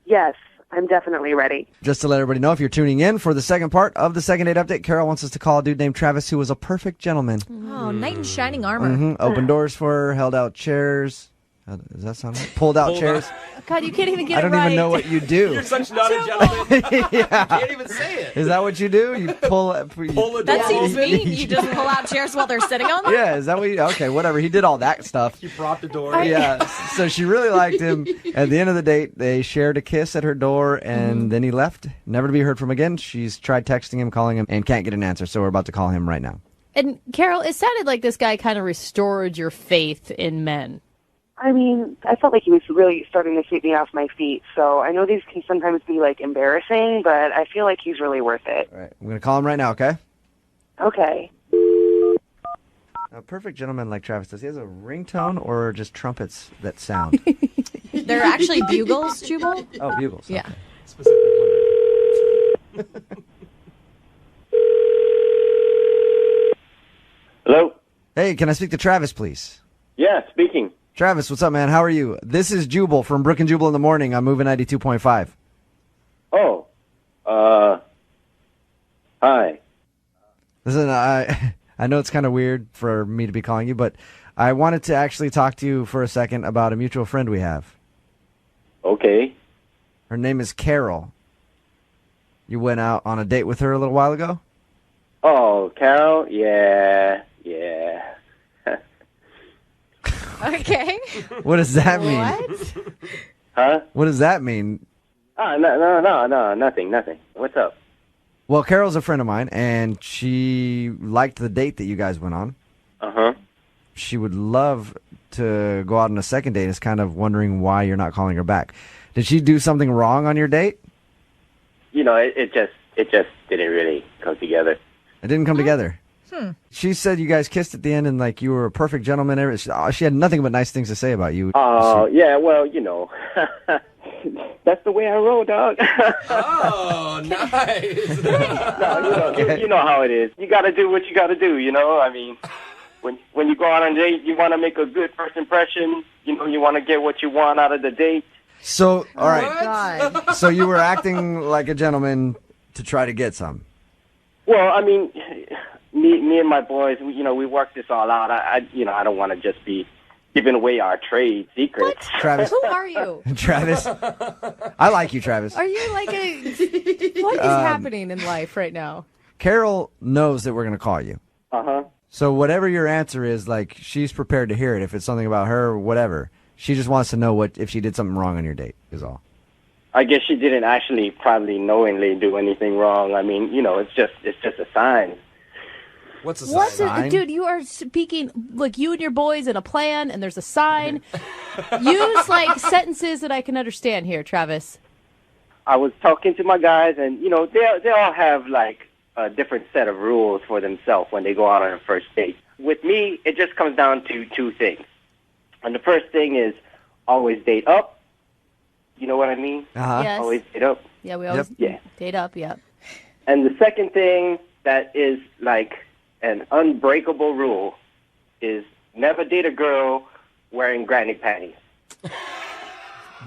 Yes, I'm definitely ready. Just to let everybody know, if you're tuning in for the second part of the second date update, Carol wants us to call a dude named Travis who was a perfect gentleman. Oh, knight in shining armor. Opened doors for her, held out chairs. Does that sound right? Pulled out chairs. God, you can't even get I it don't right. even know what you do. You're such not a gentleman. Yeah. Can't even say it. Is that what you do? You pull Pull the That door seems open. mean. You just pull out chairs while they're sitting on them? Yeah, is that what you... Okay, whatever. He did all that stuff. You propped the door. Yeah, so she really liked him. At the end of the date, they shared a kiss at her door, and then he left, never to be heard from again. She's tried texting him, calling him, and can't get an answer, so we're about to call him right now. And Carol, it sounded like this guy kind of restored your faith in men. I mean, I felt like he was really starting to sweep me off my feet. So I know these can sometimes be, like, embarrassing, but I feel like he's really worth it. All right, I'm going to call him right now, okay? Okay. A perfect gentleman like Travis, does he has a ringtone or just trumpets that sound? They're actually bugles, Jubal? Oh, bugles. Yeah. Hello? Hey, Hey, can I speak to Travis, please? Yeah, speaking. Travis, what's up, man? How are you? This is Jubal from Brooke and Jubal in the morning. I'm moving 92.5. Oh, hi. Listen, I know it's kind of weird for me to be calling you, but I wanted to actually talk to you for a second about a mutual friend we have. Okay. Her name is Carol. You went out on a date with her a little while ago? Oh, Carol? Yeah. Okay. What does that mean? What? Huh? What does that mean? No, nothing. What's up? Well, Carol's a friend of mine, and she liked the date that you guys went on. Uh-huh. She would love to go out on a second date and is kind of wondering why you're not calling her back. Did she do something wrong on your date? You know, it just didn't really come together. It didn't come together. She said you guys kissed at the end and like you were a perfect gentleman. She had nothing but nice things to say about you. Oh, yeah, well, you know. That's the way I roll, dog. Oh, nice. No, you know how it is. You got to do what you got to do, you know? I mean, when you go out on a date, you want to make a good first impression. You know, you want to get what you want out of the date. So, all right. God. So you were acting like a gentleman to try to get some. Well, I mean, me and my boys, we worked this all out. I don't want to just be giving away our trade secrets. Travis. Who are you? Travis. I like you, Travis. Are you like what is happening in life right now? Carol knows that we're going to call you. Uh-huh. So whatever your answer is, like, she's prepared to hear it. If it's something about her or whatever, she just wants to know if she did something wrong on your date is all. I guess she didn't actually probably knowingly do anything wrong. I mean, it's just a sign. What's a What's sign? it, dude? You are speaking like you and your boys in a plan, and there's a sign. Use like sentences that I can understand here, Travis. I was talking to my guys, and they all have like a different set of rules for themselves when they go out on a first date. With me, it just comes down to two things. And the first thing is always date up. You know what I mean? Uh-huh. Yes. Always date up. Yeah, we always date up. Yep. And the second thing that is like an unbreakable rule is never date a girl wearing granny panties.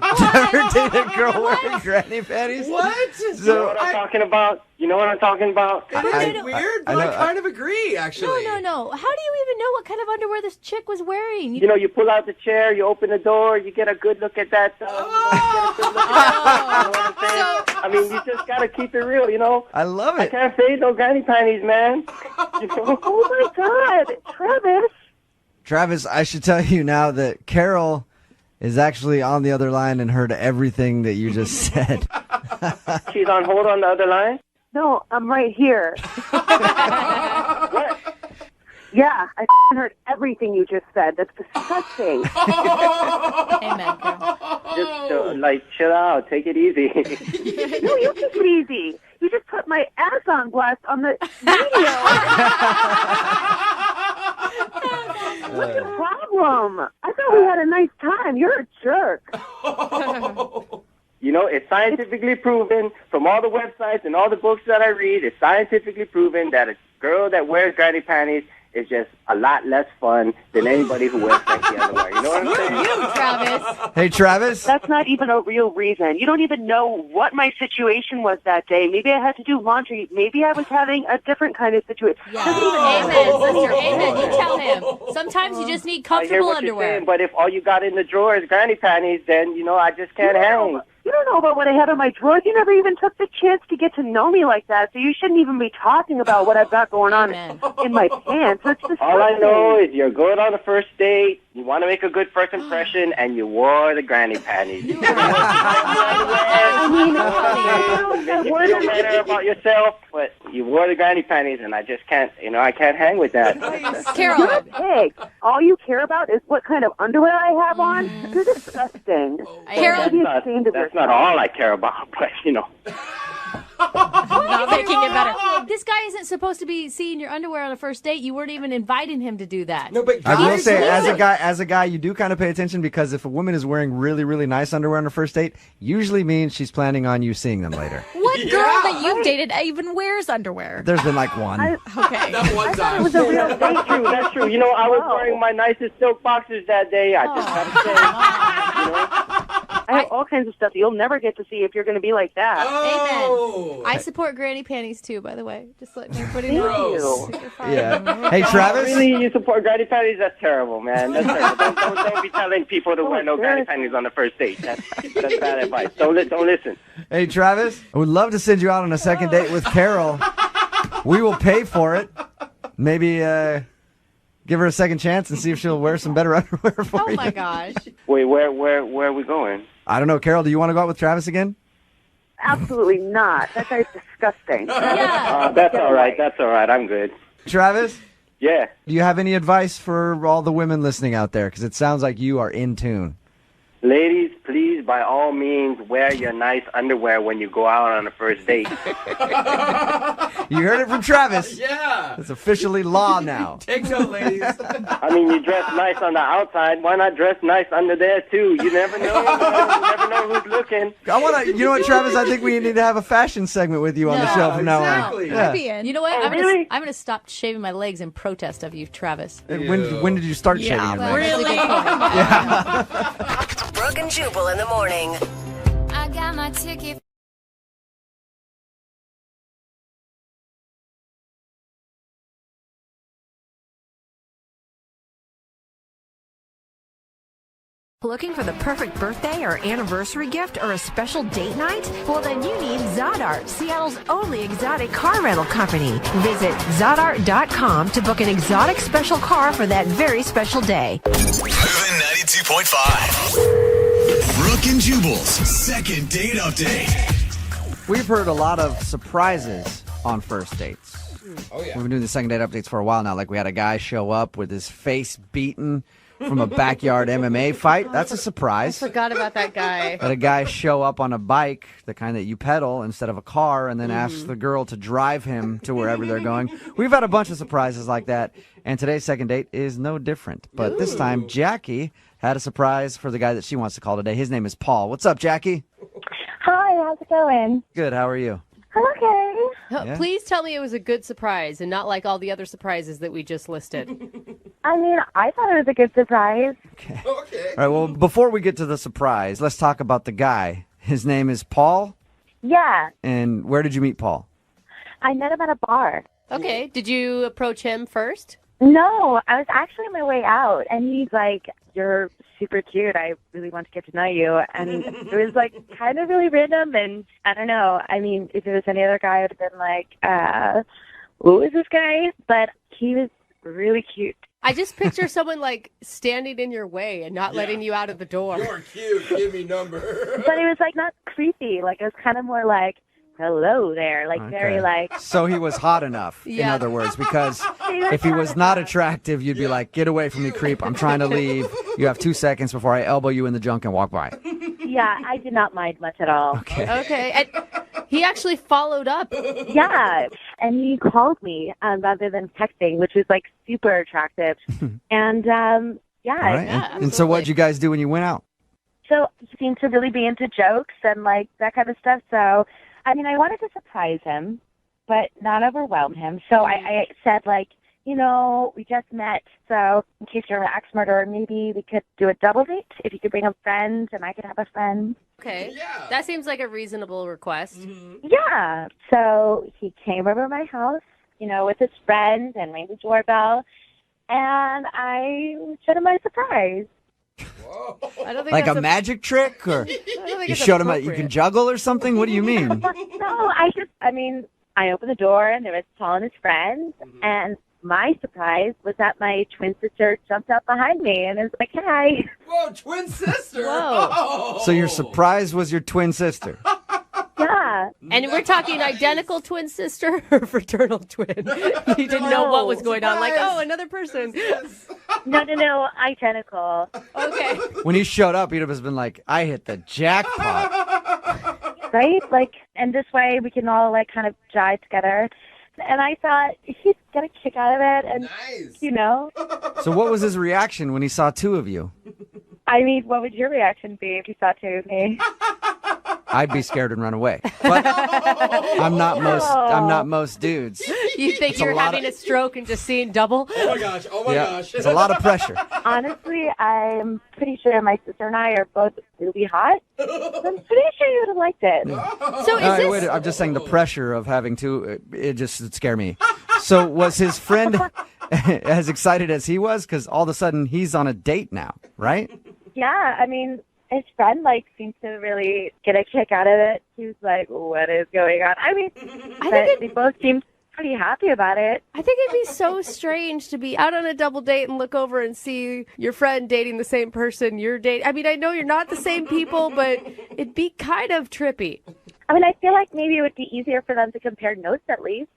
Never date a girl wearing granny panties? What? You know what I'm talking about? You know what I'm talking about? It is weird, but I kind of agree, actually. No. How do you even know what kind of underwear this chick was wearing? You pull out the chair, you open the door, you get a good look at that. I mean, you just gotta keep it real, I love I it. can't say no granny panties, man. Oh my God, Travis. Travis, I should tell you now that Carol is actually on the other line and heard everything that you just said. She's on hold on the other line? No, I'm right here. What? Yeah, I heard everything you just said. That's disgusting. Amen, Carol. Just chill out, take it easy. No, you took it easy. You just put my ass on blast on the radio. What's the problem? I thought we had a nice time. You're a jerk. It's scientifically proven from all the websites and all the books that I read, it's scientifically proven that a girl that wears granny panties is just a lot less fun than anybody who wears sexy underwear. You know what I'm saying? You, Travis. Hey, Travis. That's not even a real reason. You don't even know what my situation was that day. Maybe I had to do laundry. Maybe I was having a different kind of situation. Yeah. Amen, sister. Amen. You tell him. Sometimes you just need I hear comfortable what underwear. you're saying, but if all you got in the drawer is granny panties, then, I just can't hang. You don't know about what I had in my drawers. You never even took the chance to get to know me like that, so you shouldn't even be talking about what I've got going on in my pants. That's disgusting. All I know is you're going on the first date, you want to make a good first impression, and you wore the granny panties. You feel better about yourself, but you wore the granny panties, and I just can't, I can't hang with that. Carol. You're a pig. All you care about is what kind of underwear I have on. You're disgusting. Carol. That's not all I care about, but, Not making it better. This guy isn't supposed to be seeing your underwear on a first date. You weren't even inviting him to do that. No, but I will say, as a guy, you do kind of pay attention because if a woman is wearing really, really nice underwear on her first date, usually means she's planning on you seeing them later. What? What girl that you've dated even wears underwear? There's been like one. Okay. That one time. It was a real date. That's true. That's true. You know, I was wearing my nicest silk boxers that day. I just gotta say, you know. I have all kinds of stuff you'll never get to see if you're going to be like that. Oh. I support granny panties too, by the way. Just let me put it Gross. Yeah. Hey, Travis. Really, you support granny panties? That's terrible, man. That's terrible. Don't be telling people to wear no granny panties on the first date. That's bad advice. Don't listen. Hey, Travis. I would love to send you out on a second date with Carol. We will pay for it. Maybe give her a second chance and see if she'll wear some better underwear for you. Oh my gosh. Wait, where are we going? I don't know. Carol, do you want to go out with Travis again? Absolutely not. That guy's disgusting. Yeah. That's all right. That's all right. I'm good. Travis? Yeah. Do you have any advice for all the women listening out there? Because it sounds like you are in tune. Ladies, please, by all means, wear your nice underwear when you go out on a first date. You heard it from Travis. Yeah. It's officially law now. Take note, ladies. I mean, you dress nice on the outside. Why not dress nice under there, too? You never know. You never know who's looking. I want to. You know what, Travis? I think we need to have a fashion segment with you on the show from now on. Exactly. Yeah. You know what? Oh, I'm really? gonna stop shaving my legs in protest of you, Travis. When did you start shaving your legs? Really good point. Brooke and Jubal in the morning. I got my ticket. Looking for the perfect birthday or anniversary gift or a special date night? Well, then you need Zodart, Seattle's only exotic car rental company. Visit Zodart.com to book an exotic special car for that very special day. Moving 92.5. Brooke and Jubal's second date update. We've heard a lot of surprises on first dates. Oh, yeah. We've been doing the second date updates for a while now. Like we had a guy show up with his face beaten from a backyard MMA fight. That's a surprise. Forgot about that guy. Had a guy show up on a bike, the kind that you pedal instead of a car, and then ask the girl to drive him to wherever they're going. We've had a bunch of surprises like that, and today's second date is no different. But this time, Jackie had a surprise for the guy that she wants to call today. His name is Paul. What's up, Jackie? Hi, how's it going? Good. How are you? I'm okay. Yeah. Please tell me it was a good surprise and not like all the other surprises that we just listed. I mean, I thought it was a good surprise. Okay. All right. Well, before we get to the surprise, let's talk about the guy. His name is Paul. Yeah, And where did you meet Paul? I met him at a bar. Okay. Did you approach him first? No, I was actually on my way out, and he's like, "You're super cute. I really want to get to know you." And it was like kind of really random, and I don't know. I mean, if it was any other guy, I would have been like, "Who is this guy?" But he was really cute. I just picture someone like standing in your way and not letting you out of the door. You're cute. Give me number. But it was like not creepy. Like it was kind of more like, "Hello there," like very like. So he was hot enough, in Yeah. other words, because if he was not attractive, you'd be like, "Get away from me, creep. I'm trying to leave. You have 2 seconds before I elbow you in the junk and walk by." Yeah, I did not mind much at all. Okay. And he actually followed up. Yeah, and he called me rather than texting, which was like super attractive. And yeah, All right. And so what'd you guys do when you went out? so he seemed to really be into jokes and like that kind of stuff. So, I mean, I wanted to surprise him, but not overwhelm him. So I said like, you know, we just met, so in case you're an axe murderer, maybe we could do a double date. If you could bring a friend and I could have a friend. Okay. Yeah. That seems like a reasonable request. Yeah. So he came over to my house, you know, with his friend and rang the doorbell, and I showed him my surprise. I don't think Like that's a magic trick, or think you it's showed him you appropriate. can juggle or something? What do you mean? No, I opened the door and there was Paul and his friends, and my surprise was that my twin sister jumped out behind me and was like, "Hi." Whoa, twin sister. Whoa. Oh. So your surprise was your twin sister. Yeah. And we're talking identical twin sister or fraternal twin? You didn't know what was going on. Like, oh, another person. No, identical. Okay. When he showed up, he'd have just been like, "I hit the jackpot." Right? Like, and this way we can all like kind of jive together. And I thought he's got a kick out of it, and you know. So what was his reaction when he saw two of you? I mean, what would your reaction be if you saw two of me? I'd be scared and run away. But I'm not most dudes. You think It's a you're lot having a stroke and just seeing double? Oh my gosh. Oh my gosh. It's a lot of pressure. Honestly, I'm pretty sure my sister and I are both really hot. So I'm pretty sure you would have liked it. So is this... Wait, I'm just saying the pressure of having to, it scare me. So was his friend as excited as he was? Because all of a sudden he's on a date now, right? Yeah, I mean, his friend, seems to really get a kick out of it. He was like, what is going on? I mean, they both seemed pretty happy about it. I think it'd be so strange to be out on a double date and look over and see your friend dating the same person you're dating. I mean, I know you're not the same people, but it'd be kind of trippy. I mean, I feel like maybe it would be easier for them to compare notes at least.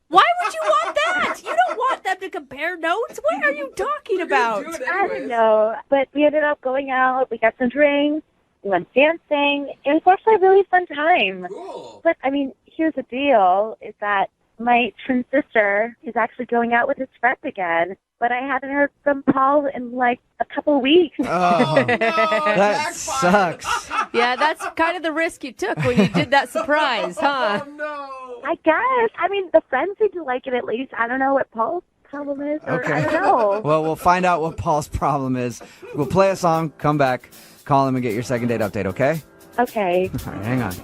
Why would you want that? You don't want them to compare notes. What are you talking about? I don't know, but we ended up going out. We got some drinks. We went dancing. It was actually a really fun time. Cool. But, I mean, here's the deal, is that my twin sister is actually going out with his friend again. But I haven't heard from Paul in, a couple weeks. Oh, that sucks. Yeah, that's kind of the risk you took when you did that surprise, huh? Oh no. I guess. I mean, the friends seem to like it at least. I don't know what Paul's problem is. Or Okay. I don't know. Well, we'll find out what Paul's problem is. We'll play a song, come back, call him, and get your second date update, okay? Okay. All right, hang on.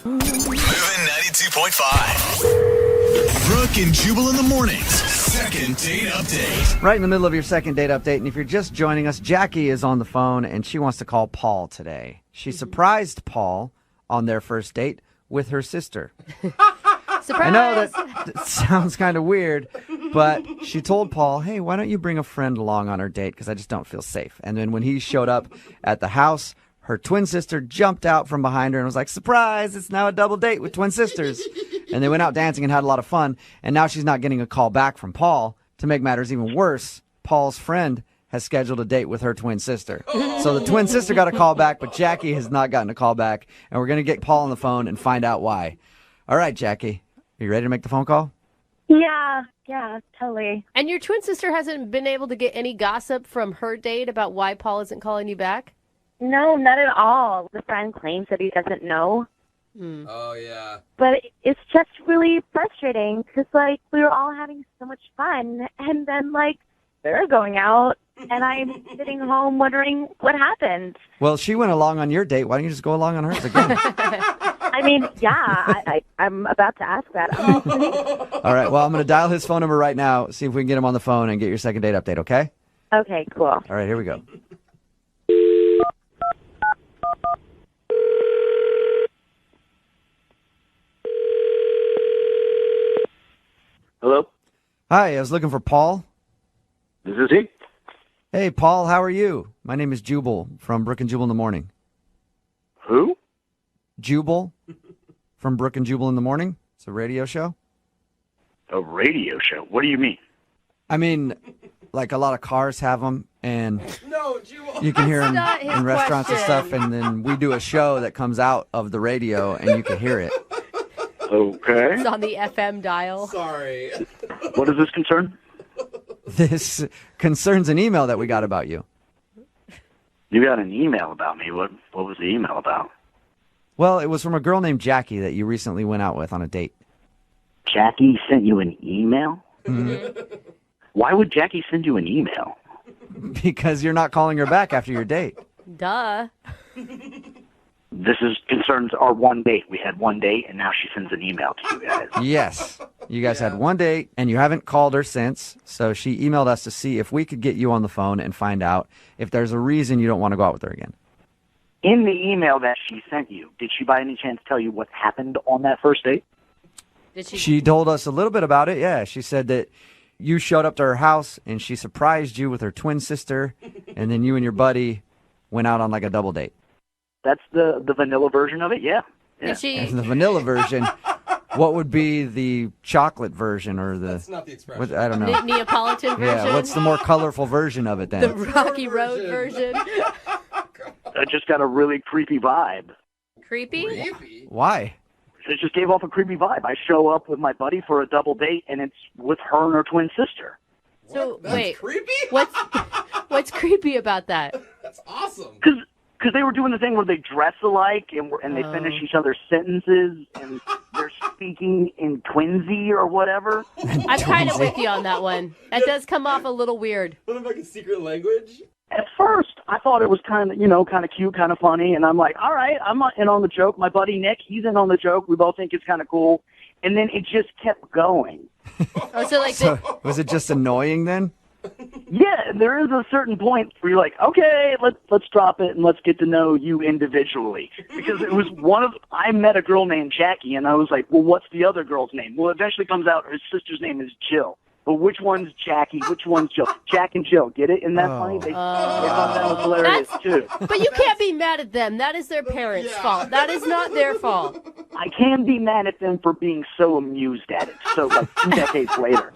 Moving 92.5. Brooke and Jubal in the mornings. Second date update. Right in the middle of your second date update, and if you're just joining us, Jackie is on the phone, and she wants to call Paul today. She surprised Paul on their first date with her sister. Surprise! I know that sounds kind of weird, but she told Paul, hey, why don't you bring a friend along on our date, because I just don't feel safe. And then when he showed up at the house, her twin sister jumped out from behind her and was like, surprise, it's now a double date with twin sisters. And they went out dancing and had a lot of fun, and now she's not getting a call back from Paul. To make matters even worse, Paul's friend has scheduled a date with her twin sister. So the twin sister got a call back, but Jackie has not gotten a call back, and we're going to get Paul on the phone and find out why. All right, Jackie. Are you ready to make the phone call? Yeah, totally. And your twin sister hasn't been able to get any gossip from her date about why Paul isn't calling you back? No, not at all. The friend claims that he doesn't know. Oh, yeah. But it's just really frustrating because, we were all having so much fun. And then, they're going out, and I'm sitting home wondering what happened. Well, she went along on your date. Why don't you just go along on hers again? I mean, yeah, I'm about to ask that. All right, well, I'm going to dial his phone number right now, see if we can get him on the phone and get your second date update, okay? Okay, cool. All right, here we go. Hello? Hi, I was looking for Paul. This is he. Hey, Paul, how are you? My name is Jubal from Brooke and Jubal in the Morning. Who? Jubal from Brooke and Jubal in the Morning. It's a radio show. A radio show? What do you mean? I mean, a lot of cars have them, and No, Jubal. you can hear them not his in restaurants and question. stuff, and then we do a show that comes out of the radio, and you can hear it. Okay. It's on the FM dial. Sorry. What does this concern? This concerns an email that we got about you. You got an email about me. What was the email about? Well, it was from a girl named Jackie that you recently went out with on a date. Jackie sent you an email? Why would Jackie send you an email? Because you're not calling her back after your date. Duh. This concerns our one date. We had one date, and now she sends an email to you guys. Yes. You guys had one date, and you haven't called her since, so she emailed us to see if we could get you on the phone and find out if there's a reason you don't want to go out with her again. In the email that she sent you, did she by any chance tell you what happened on that first date? Did She told us a little bit about it, yeah. She said that you showed up to her house, and she surprised you with her twin sister, and then you and your buddy went out on a double date. That's the vanilla version of it, yeah. Did she? And the vanilla version, what would be the chocolate version or the... That's not the expression. I don't know. Neapolitan version? Yeah, what's the more colorful version of it then? The Rocky Road version? I just got a really creepy vibe. Creepy? Why? It just gave off a creepy vibe. I show up with my buddy for a double date, and it's with her and her twin sister. So, That's wait. creepy? What's creepy about that? That's awesome. because they were doing the thing where they dress alike and they finish each other's sentences and they're speaking in twinsy or whatever. I'm kind of with you on that one. That does come off a little weird. What about like a secret language? At first, I thought it was kind of cute, kind of funny, and I'm like, all right, I'm in on the joke. My buddy Nick, he's in on the joke. We both think it's kind of cool. And then it just kept going. Was it just annoying then? Yeah, there is a certain point where you're like, okay, let's drop it and let's get to know you individually. Because it was I met a girl named Jackie, and I was like, well, what's the other girl's name? Well, it eventually comes out her sister's name is Jill. But which one's Jackie? Which one's Jill? Jack and Jill. Get it? Isn't that funny? They thought that was hilarious, too. But you can't be mad at them. That is their parents' fault. That is not their fault. I can be mad at them for being so amused at it. So, like, 2 decades later.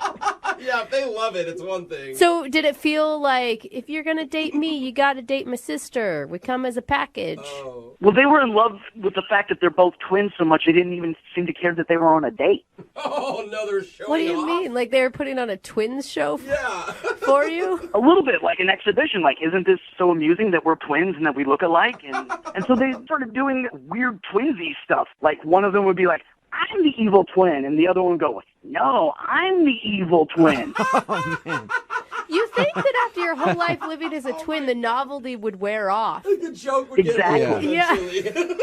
Yeah, if they love it, it's one thing. So did it feel like, if you're going to date me, you got to date my sister? We come as a package. Oh. Well, they were in love with the fact that they're both twins so much they didn't even seem to care that they were on a date. Oh, no, they're showing What do you off? mean? Like they were putting on a twins show for you? A little bit, like an exhibition. Like, isn't this so amusing that we're twins and that we look alike? And so they started doing weird twinsy stuff. Like, one of them would be like, I'm the evil twin, and the other one would go, no, I'm the evil twin. Oh, man. You think that after your whole life living as a twin, the novelty would wear off? The joke would Exactly. get old Yeah. eventually.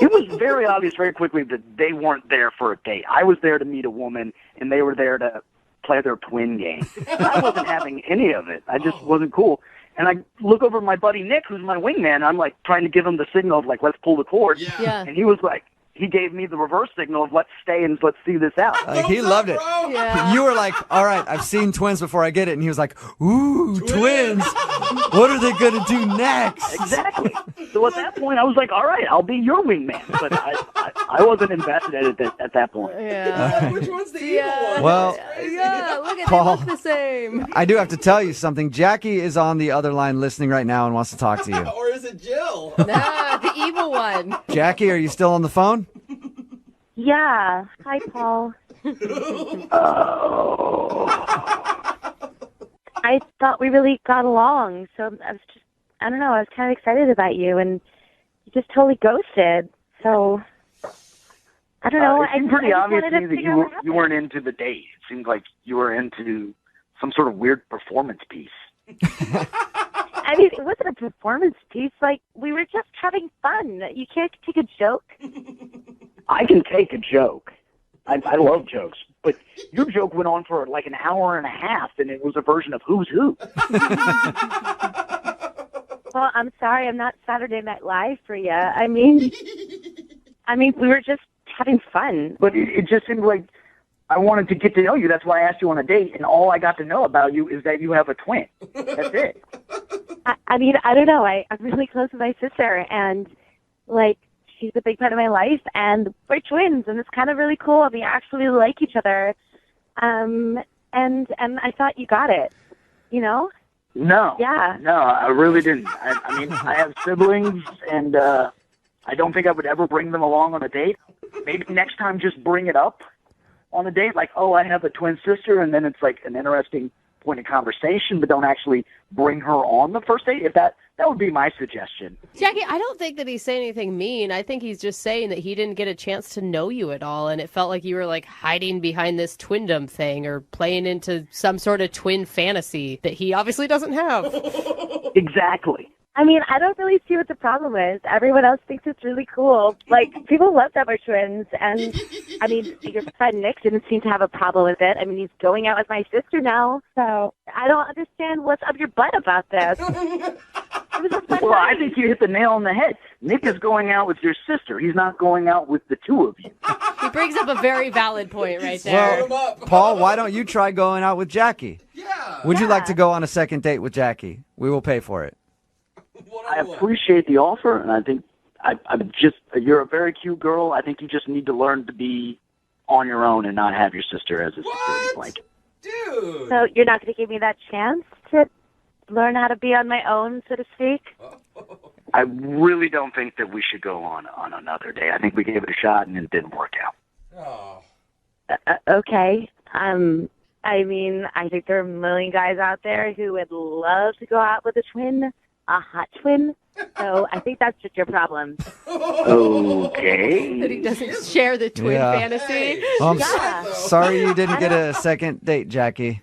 It was very obvious very quickly that they weren't there for a date. I was there to meet a woman, and they were there to play their twin game. I wasn't having any of it. I just wasn't cool. And I look over at my buddy Nick, who's my wingman. I'm like trying to give him the signal of like, let's pull the cord. Yeah. And he was like, he gave me the reverse signal of let's stay and let's see this out. Like, he loved it. Yeah. You were like, all right, I've seen twins before I get it. And he was like, ooh, twins. What are they going to do next? Exactly. So at that point, I was like, all right, I'll be your wingman. But I wasn't invested at that point. Yeah. Which one's the evil one? Well, Yeah, look at Paul. they look the same. I do have to tell you something. Jackie is on the other line listening right now and wants to talk to you. Or is it Jill? Nah, the evil one. Jackie, are you still on the phone? Yeah. Hi, Paul. I thought we really got along, so I don't know, I was kind of excited about you, and you just totally ghosted. So, I don't know. It seemed pretty obvious wanted to me that figure out what you weren't into the date. It seemed like you were into some sort of weird performance piece. I mean, it wasn't a performance piece. Like, we were just having fun. You can't take a joke. I can take a joke. I love jokes. But your joke went on for like an hour and a half, and it was a version of Who's Who. Well, I'm sorry, I'm not Saturday Night Live for you. I mean, we were just having fun. But it just seemed like I wanted to get to know you. That's why I asked you on a date, and all I got to know about you is that you have a twin. That's it. I mean, I don't know. I'm really close with my sister, and, like, she's a big part of my life, and we're twins, and it's kind of really cool. We actually like each other. And I thought you got it, you know? No. Yeah. No, I really didn't. I mean, I have siblings, and I don't think I would ever bring them along on a date. Maybe next time just bring it up on a date, like, oh, I have a twin sister, and then it's like an interesting point of conversation, but don't actually bring her on the first date. If that would be my suggestion. Jackie, I don't think that he's saying anything mean. I think he's just saying that he didn't get a chance to know you at all, and it felt like you were like hiding behind this twindom thing or playing into some sort of twin fantasy that he obviously doesn't have. Exactly. I mean, I don't really see what the problem is. Everyone else thinks it's really cool. Like, people love that we're twins. And, I mean, your friend Nick didn't seem to have a problem with it. I mean, he's going out with my sister now. So I don't understand what's up your butt about this. It was a fun Well, night. I think you hit the nail on the head. Nick is going out with your sister. He's not going out with the two of you. He brings up a very valid point right there. Well, Paul, why don't you try going out with Jackie? Yeah. Would you like to go on a second date with Jackie? We will pay for it. I appreciate the offer, and I think you're a very cute girl. I think you just need to learn to be on your own and not have your sister as a security blanket. Dude. So you're not going to give me that chance to learn how to be on my own, so to speak? I really don't think that we should go on another day. I think we gave it a shot, and it didn't work out. Oh. Okay. I mean, I think there are a million guys out there who would love to go out with a twin, a hot twin. So I think that's just your problem. Okay. That he doesn't share the twin Yeah. fantasy. Well, I'm Yeah. sorry you didn't get a second date, Jackie.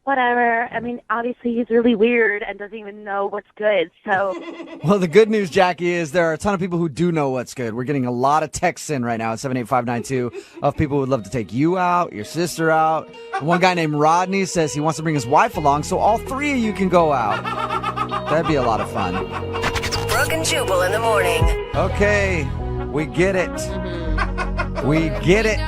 Whatever. I mean, obviously he's really weird and doesn't even know what's good. So Well, the good news, Jackie, is there are a ton of people who do know what's good. We're getting a lot of texts in right now at 78592 of people who would love to take you out, your sister out. One guy named Rodney says he wants to bring his wife along, so all three of you can go out. That'd be a lot of fun. Brooke and Jubal in the morning. Okay, we get it. We get it.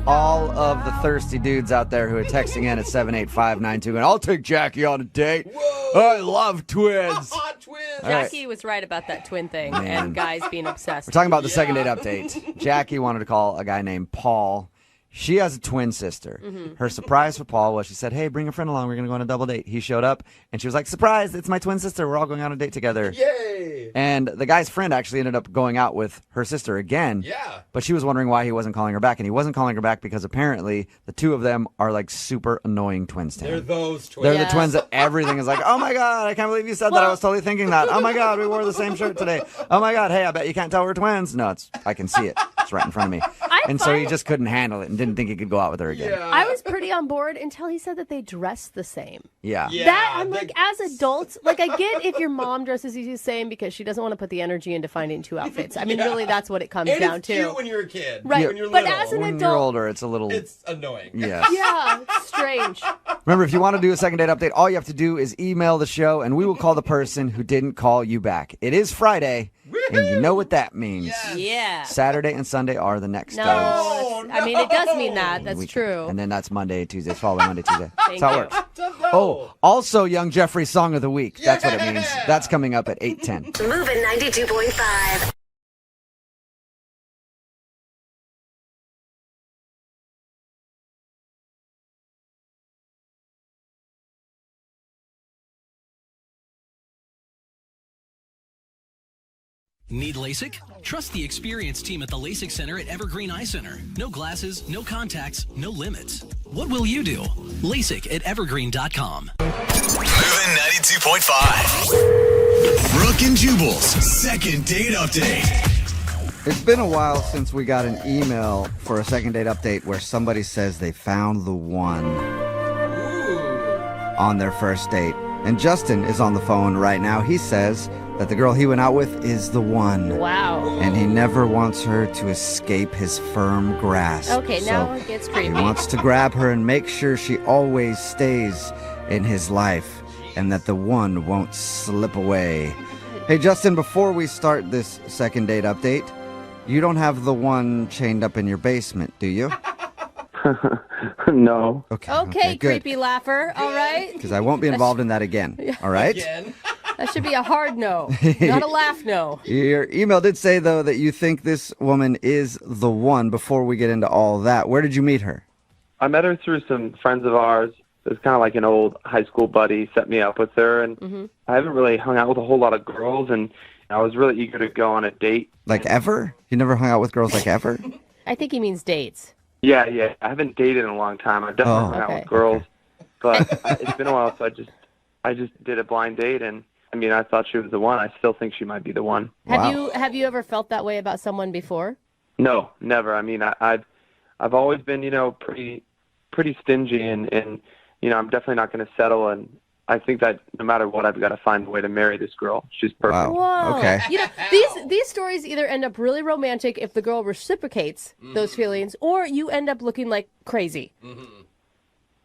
All of the thirsty dudes out there who are texting in at 78592, and I'll take Jackie on a date. I love twins. Twins. All right. Jackie was right about that twin thing Man. and guys being obsessed. We're talking about the second date update. Jackie wanted to call a guy named Paul. She has a twin sister. Her surprise for Paul was she said, hey, bring a friend along. We're going to go on a double date. He showed up, and she was like, surprise, it's my twin sister. We're all going on a date together. Yay. And the guy's friend actually ended up going out with her sister again. Yeah. But she was wondering why he wasn't calling her back. And he wasn't calling her back because apparently the two of them are like super annoying twins to They're him. those twins. They're the twins that everything is like, oh my God, I can't believe you said that. I was totally thinking that. Oh my God, we wore the same shirt today. Oh my God, hey, I bet you can't tell we're twins. No, I can see it. It's right in front of me. And so he just couldn't handle it and didn't think he could go out with her again. I was pretty on board until he said that they dress the same. Yeah. That I'm like, as adults, like I get if your mom dresses you the same because she doesn't want to put the energy into finding two outfits. I mean, really, that's what it comes And down it's to. cute when you're a kid. Right. When you're But little. as an When adult, you're older, it's a little. It's annoying. Yeah. yeah, it's strange. Remember, if you want to do a second date update, all you have to do is email the show, and we will call the person who didn't call you back. It is Friday, and you know what that means. Yeah. Saturday and Sunday are the next No, days. I mean, it does mean that. That's Weekend. true. And then that's Monday, Tuesday, following Monday, Tuesday. Thank That's how it you. works. Oh, also Young Jeffrey's Song of the Week. That's what it means. That's coming up at 8:10. Moving 92.5. Need LASIK? Trust the experienced team at the LASIK Center at Evergreen Eye Center. No glasses, no contacts, no limits. What will you do? LASIK at evergreen.com. Moving 92.5. Brooke and Jubal's second date update. It's been a while since we got an email for a second date update where somebody says they found the one on their first date. And Justin is on the phone right now. He says that the girl he went out with is the one. Wow. And he never wants her to escape his firm grasp. Okay, now it gets He creepy. wants to grab her and make sure she always stays in his life and that the one won't slip away. Hey, Justin, before we start this second date update, you don't have the one chained up in your basement, do you? No. Okay, good. creepy laugher. All right. Because I won't be involved in that again. All right? That should be a hard no, not a laugh no. Your email did say, though, that you think this woman is the one. Before we get into all that, where did you meet her? I met her through some friends of ours. It was kind of like an old high school buddy set me up with her, and I haven't really hung out with a whole lot of girls, and I was really eager to go on a date. Like ever? You never hung out with girls like ever? I think he means dates. Yeah. I haven't dated in a long time. I've definitely hung out with girls, but it's been a while, so I just did a blind date, and I mean, I thought she was the one. I still think she might be the one. Have you ever felt that way about someone before? No, never. I mean, I've always been, pretty stingy, and I'm definitely not going to settle. And I think that no matter what, I've got to find a way to marry this girl. She's perfect. Whoa. Okay. These stories either end up really romantic if the girl reciprocates those feelings, or you end up looking like crazy.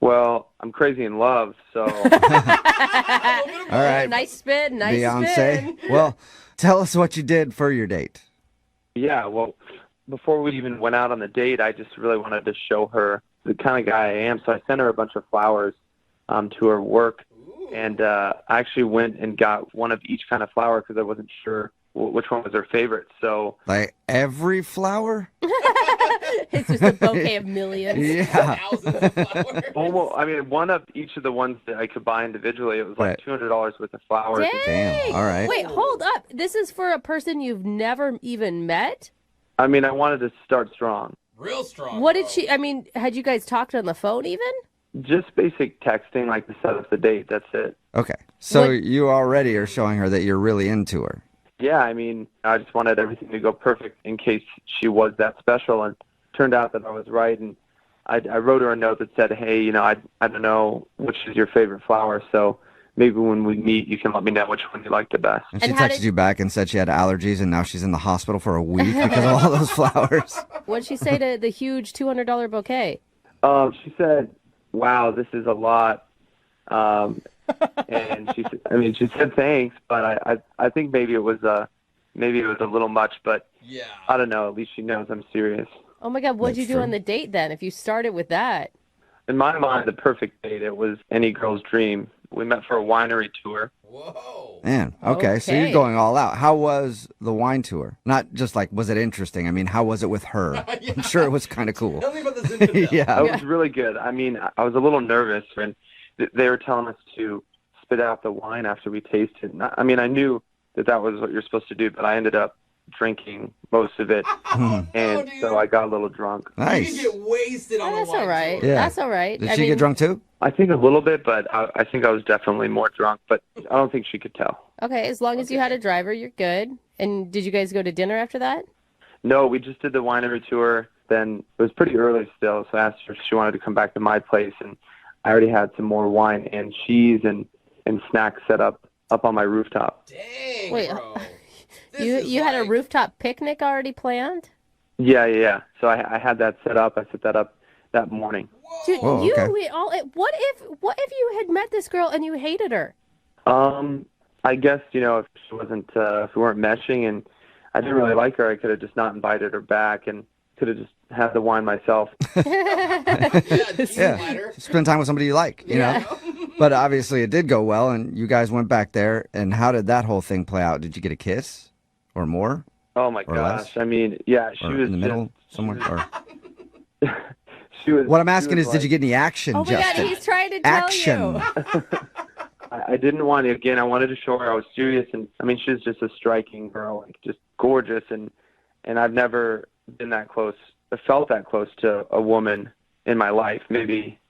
Well, I'm crazy in love, so. All right. Nice spin. Beyonce. Spin. Well, tell us what you did for your date. Yeah, well, before we even went out on the date, I just really wanted to show her the kind of guy I am. So I sent her a bunch of flowers to her work, and I actually went and got one of each kind of flower because I wasn't sure which one was her favorite. So Like every flower? It's just a bouquet of millions. Yeah. almost, I mean, one of each of the ones that I could buy individually, it was like $200 worth of flowers. Damn. All right. Wait, hold up. This is for a person you've never even met? I mean, I wanted to start strong. Real strong. What did she, had you guys talked on the phone even? Just basic texting, like to set up the date. That's it. Okay. So you already are showing her that you're really into her. Yeah, I mean, I just wanted everything to go perfect in case she was that special, and turned out that I was right. And I wrote her a note that said, hey, I don't know which is your favorite flower, so maybe when we meet, you can let me know which one you like the best. And she texted you back and said she had allergies, and now she's in the hospital for a week because of all those flowers. What'd she say to the huge $200 bouquet? She said, wow, this is a lot. And she said thanks, but I think maybe it was a little much, but yeah, I don't know. At least she knows I'm serious. Oh my God, what'd you do on the date then? If you started with that, In my mind, the perfect date, it was any girl's dream. We met for a winery tour. Man, okay, so you're going all out. How was the wine tour? Not just like, was it interesting? I mean, how was it with her? I'm sure it was kind of cool. Tell me about the Yeah. It was really good. I mean, I was a little nervous, and they were telling us to spit out the wine after we tasted. I mean, I knew that was what you're supposed to do, but I ended up drinking most of it, and so I got a little drunk. Nice. You get wasted on that's all right. Yeah. That's all right. Did she get drunk too? I think a little bit, but I think I was definitely more drunk, but I don't think she could tell. Okay, as long as you had a driver, you're good. And did you guys go to dinner after that? No, we just did the winery tour. Then it was pretty early still, so I asked her if she wanted to come back to my place, and I already had some more wine and cheese and snacks set up on my rooftop. Dang, Wait, bro. you had a rooftop picnic already planned? Yeah. So I had that set up. I set that up that morning. Dude, Whoa, what if you had met this girl and you hated her? I guess, if she wasn't, if we weren't meshing and I didn't really like her, I could have just not invited her back and could have just had the wine myself. Yeah, spend time with somebody you like, you know. But obviously it did go well, and you guys went back there. And how did that whole thing play out? Did you get a kiss or more? Oh my or gosh! less? I mean, yeah, she Or was in the middle somewhere. Or... She was. What I'm asking was is, did you get any action, Oh my Justin? God, he's trying to Action. tell you. I didn't want to. Again, I wanted to show her I was serious, and I mean, she was just a striking girl, like just gorgeous, and I've never been that close, felt that close to a woman in my life. Maybe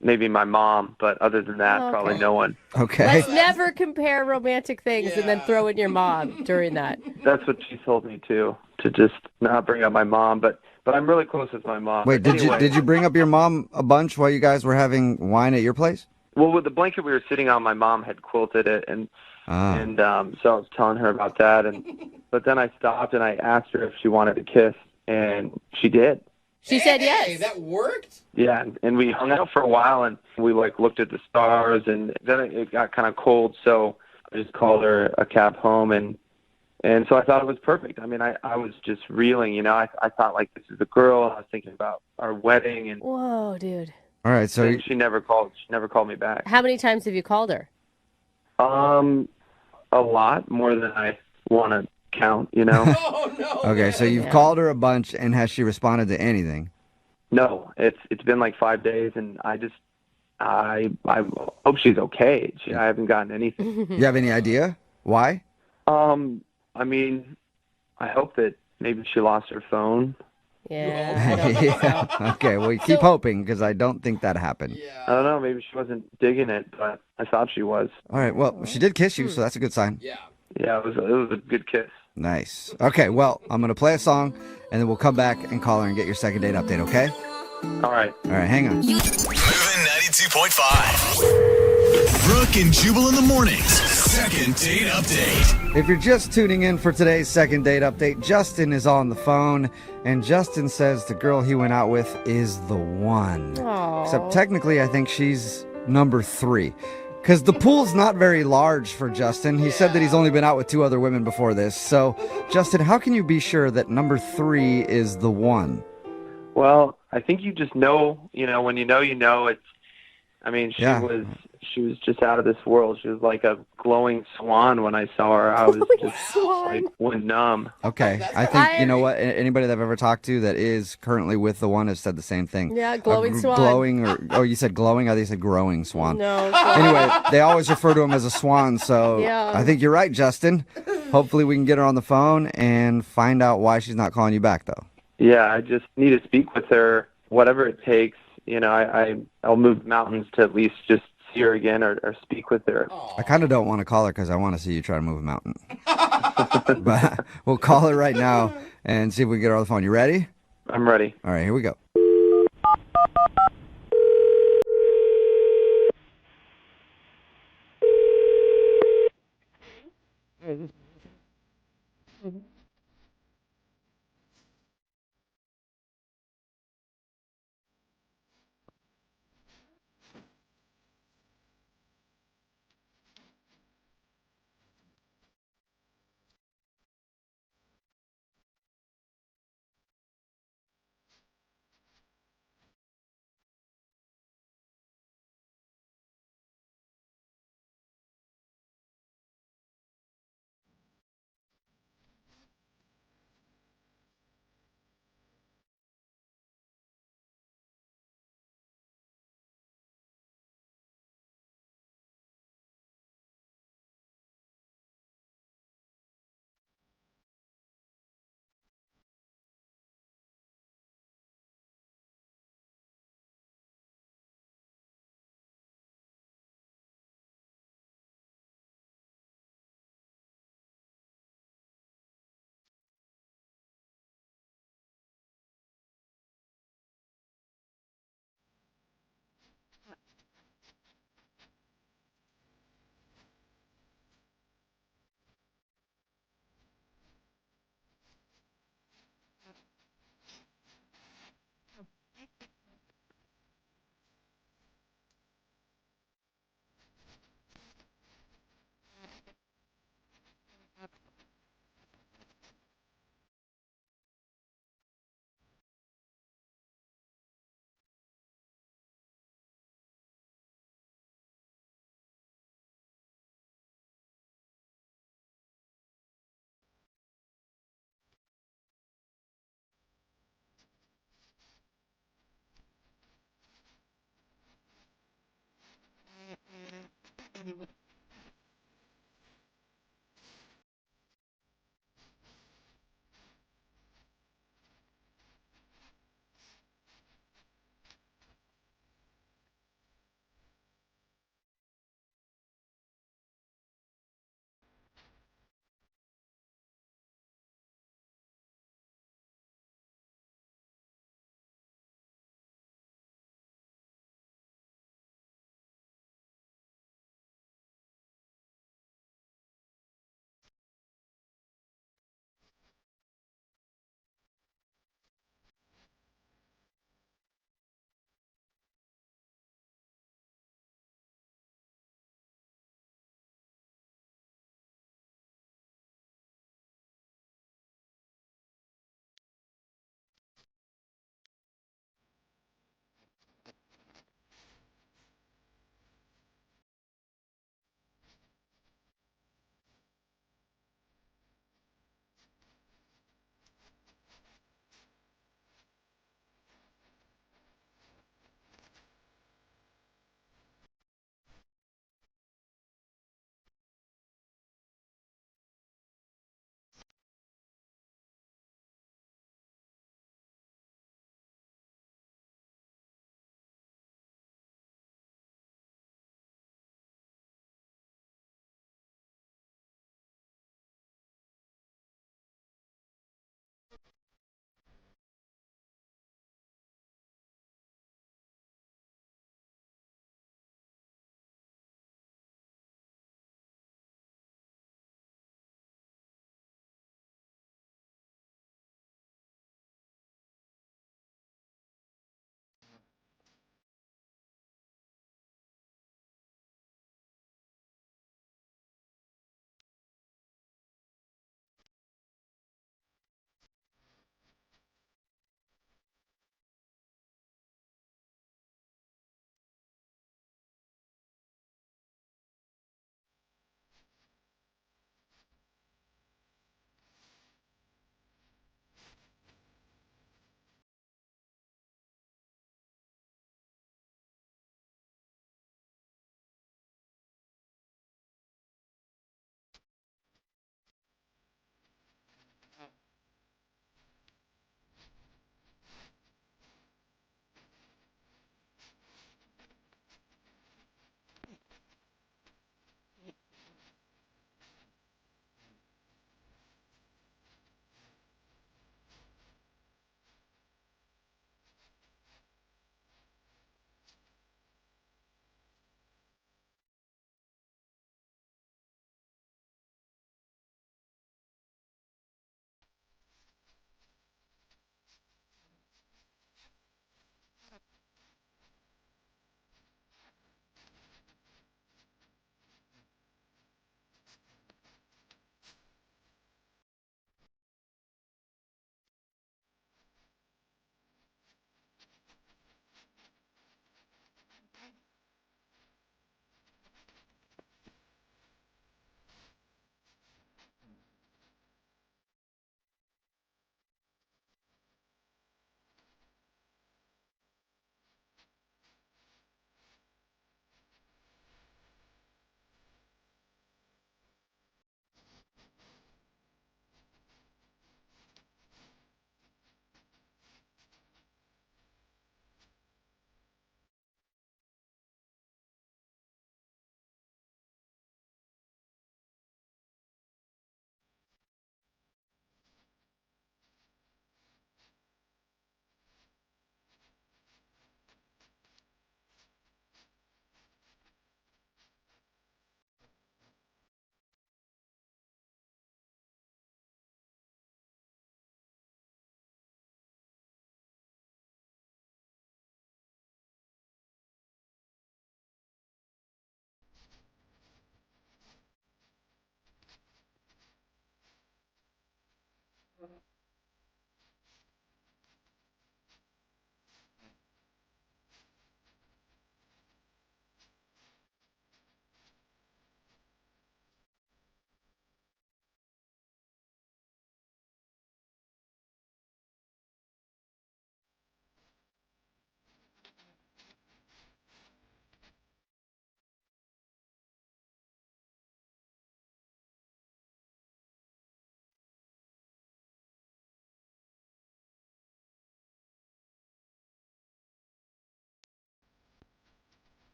my mom, but other than that, probably no one. Okay. Let's never compare romantic things and then throw in your mom during that. That's what she told me too, to just not bring up my mom, but I'm really close with my mom. Wait, But anyway, did you bring up your mom a bunch while you guys were having wine at your place? Well, with the blanket we were sitting on, my mom had quilted it, and so I was telling her about that, but then I stopped and I asked her if she wanted to kiss, and she did. She said yes. That worked? Yeah, and we hung out for a while, and we looked at the stars, and then it got kind of cold, so I just called her a cab home, and so I thought it was perfect. I mean, I was just reeling, I thought this is a girl. I was thinking about our wedding, and Whoa, dude. All right, so then she never called me back. How many times have you called her? A lot more than I want to count, Oh, no. okay, so you've called her a bunch, and has she responded to anything? No, it's been 5 days, and I hope she's okay. I haven't gotten anything. You have any idea why? I mean, I hope that maybe she lost her phone. Yeah. I don't think so. Okay, well, keep hoping, because I don't think that happened. I don't know. Maybe she wasn't digging it, but I thought she was. All right, well, she did kiss you, so that's a good sign. Yeah. Yeah, it was a good kiss. Nice. Okay, well, I'm going to play a song, and then we'll come back and call her and get your second date update, okay? All right. All right, hang on. Moving 92.5. Brooke and Jubal in the mornings. Second date update. If you're just tuning in for today's second date update, Justin is on the phone, and Justin says the girl he went out with is the one. Aww. Except technically, I think she's number 3. Because the pool's not very large for Justin. He said that he's only been out with 2 other women before this. So, Justin, how can you be sure that number 3 is the one? Well, I think you just know, when you know, it's, I mean, she was just out of this world. She was like a glowing swan when I saw her. I was just went numb. Okay. I think, you know what? Anybody that I've ever talked to that is currently with the one has said the same thing. Yeah, glowing swan. Glowing you said glowing? I think you said growing swan. No. Anyway, they always refer to him as a swan, so Yeah. I think you're right, Justin. Hopefully we can get her on the phone and find out why she's not calling you back, though. Yeah, I just need to speak with her, whatever it takes. I'll move mountains to at least just see her again or speak with her. I kind of don't want to call her because I want to see you try to move a mountain. But we'll call her right now and see if we can get her on the phone. You ready? I'm ready. All right, here we go.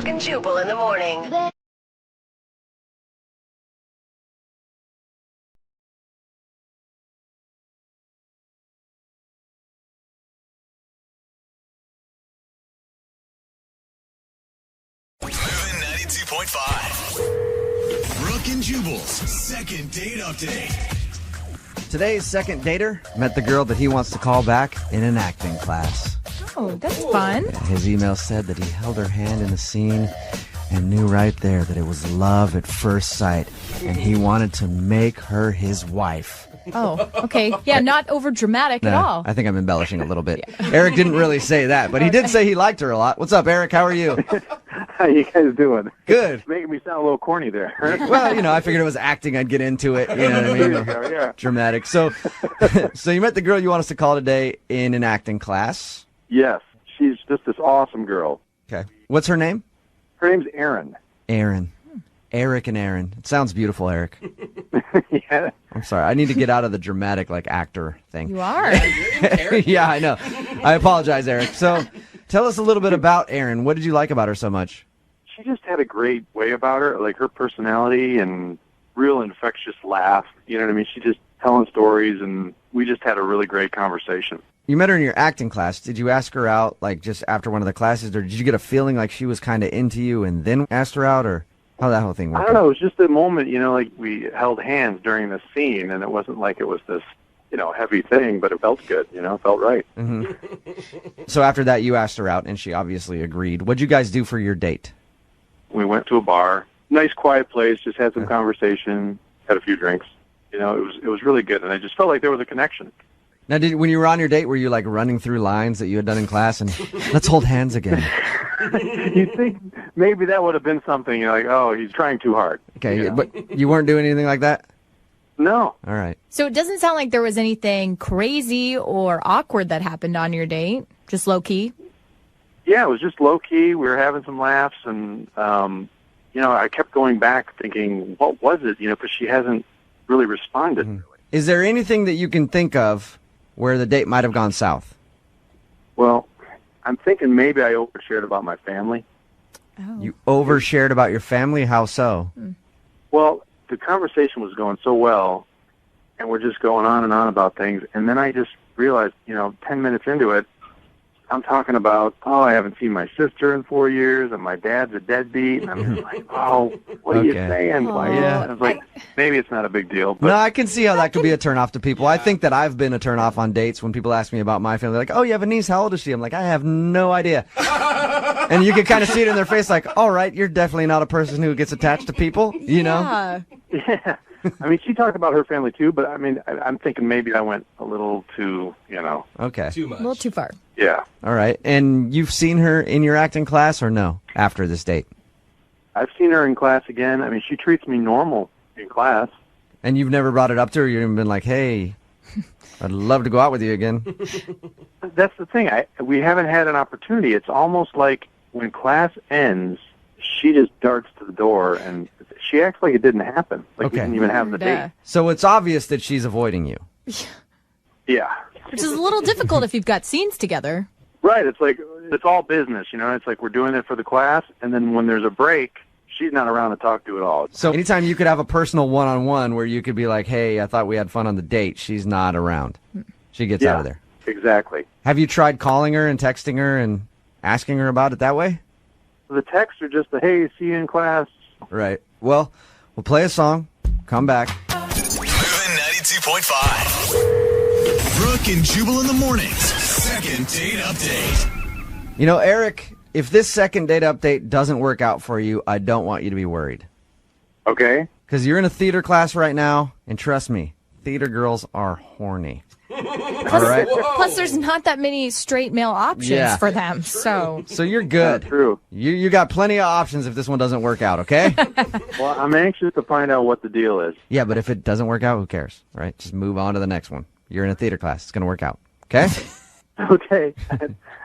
Brooke and Jubal in the morning. Moving 92.5. Brooke and Jubal's second date update. Today's second dater met the girl that he wants to call back in an acting class. Oh, that's fun. His email said that he held her hand in the scene and knew right there that it was love at first sight, and he wanted to make her his wife. Oh, okay. Yeah, not over dramatic at all. I think I'm embellishing a little bit. Eric didn't really say that, but he did say he liked her a lot. What's up, Eric? How are you? How you guys doing? Good. Making me sound a little corny there. Well, I figured it was acting. I'd get into it. You know what I mean? There you go, yeah. Dramatic. So, so you met the girl you want us to call today in an acting class. Yes, she's just this awesome girl. Okay. What's her name? Her name's Erin. Erin. Eric and Erin. It sounds beautiful, Eric. Yeah. I'm sorry. I need to get out of the dramatic, actor thing. You are. Yeah, I know. I apologize, Eric. So, tell us a little bit about Erin. What did you like about her so much? She just had a great way about her, like her personality and real infectious laugh. You know what I mean? She just telling stories, and we just had a really great conversation. You met her in your acting class. Did you ask her out, just after one of the classes, or did you get a feeling like she was kind of into you and then asked her out, or how that whole thing worked? I don't know. It was just a moment, like we held hands during the scene, and it wasn't like it was this, heavy thing, but it felt good, felt right. Mm-hmm. So after that, you asked her out, and she obviously agreed. What'd you guys do for your date? We went to a bar, nice quiet place, just had some conversation, had a few drinks. It was really good, and I just felt like there was a connection. Now, when you were on your date, were you running through lines that you had done in class and let's hold hands again? You'd think maybe that would have been something, oh, he's trying too hard. Okay, but you weren't doing anything like that? No. All right. So it doesn't sound like there was anything crazy or awkward that happened on your date. Just low key. Yeah, it was just low key. We were having some laughs, and I kept going back thinking, what was it? Because she hasn't really responded. Mm-hmm. Is there anything that you can think of where the date might have gone south? Well, I'm thinking maybe I overshared about my family. Oh. You overshared about your family? How so? Well, the conversation was going so well, and we're just going on and on about things, and then I just realized, 10 minutes into it, I'm talking about, I haven't seen my sister in 4 years, and my dad's a deadbeat, and I'm just like, what are you saying? Yeah. I was like, maybe it's not a big deal. But No, I can see how that could be a turnoff to people. I think that I've been a turnoff on dates when people ask me about my family. Like, oh, you have a niece? How old is she? I'm like, I have no idea. And you can kind of see it in their face like, all right, you're definitely not a person who gets attached to people, Yeah. Yeah. I mean, she talked about her family too, but I mean, I'm thinking maybe I went a little too, Okay. Too much. A little too far. Yeah. All right. And you've seen her in your acting class or no after this date? I've seen her in class again. I mean, she treats me normal in class. And you've never brought it up to her? You've even been like, hey, I'd love to go out with you again. That's the thing. We haven't had an opportunity. It's almost like when class ends, she just darts to the door, and she acts like it didn't happen. Like we didn't even have the date. So it's obvious that she's avoiding you. Yeah. Which is a little difficult if you've got scenes together. Right. It's like, it's all business, It's like we're doing it for the class, and then when there's a break, she's not around to talk to at all. So anytime you could have a personal one-on-one where you could be like, hey, I thought we had fun on the date, she's not around. She gets out of there. Exactly. Have you tried calling her and texting her and asking her about it that way? The texts are just hey, see you in class. Right. Well, we'll play a song, come back. Moving 92.5. Brooke and Jubal in the mornings. Second date update. Eric, if this second date update doesn't work out for you, I don't want you to be worried. Okay. Because you're in a theater class right now, and trust me, theater girls are horny. All right? Plus, there's not that many straight male options for them. So you're good. True. You got plenty of options if this one doesn't work out, okay? Well, I'm anxious to find out what the deal is. Yeah, but if it doesn't work out, who cares, right? Just move on to the next one. You're in a theater class. It's going to work out, okay? Okay.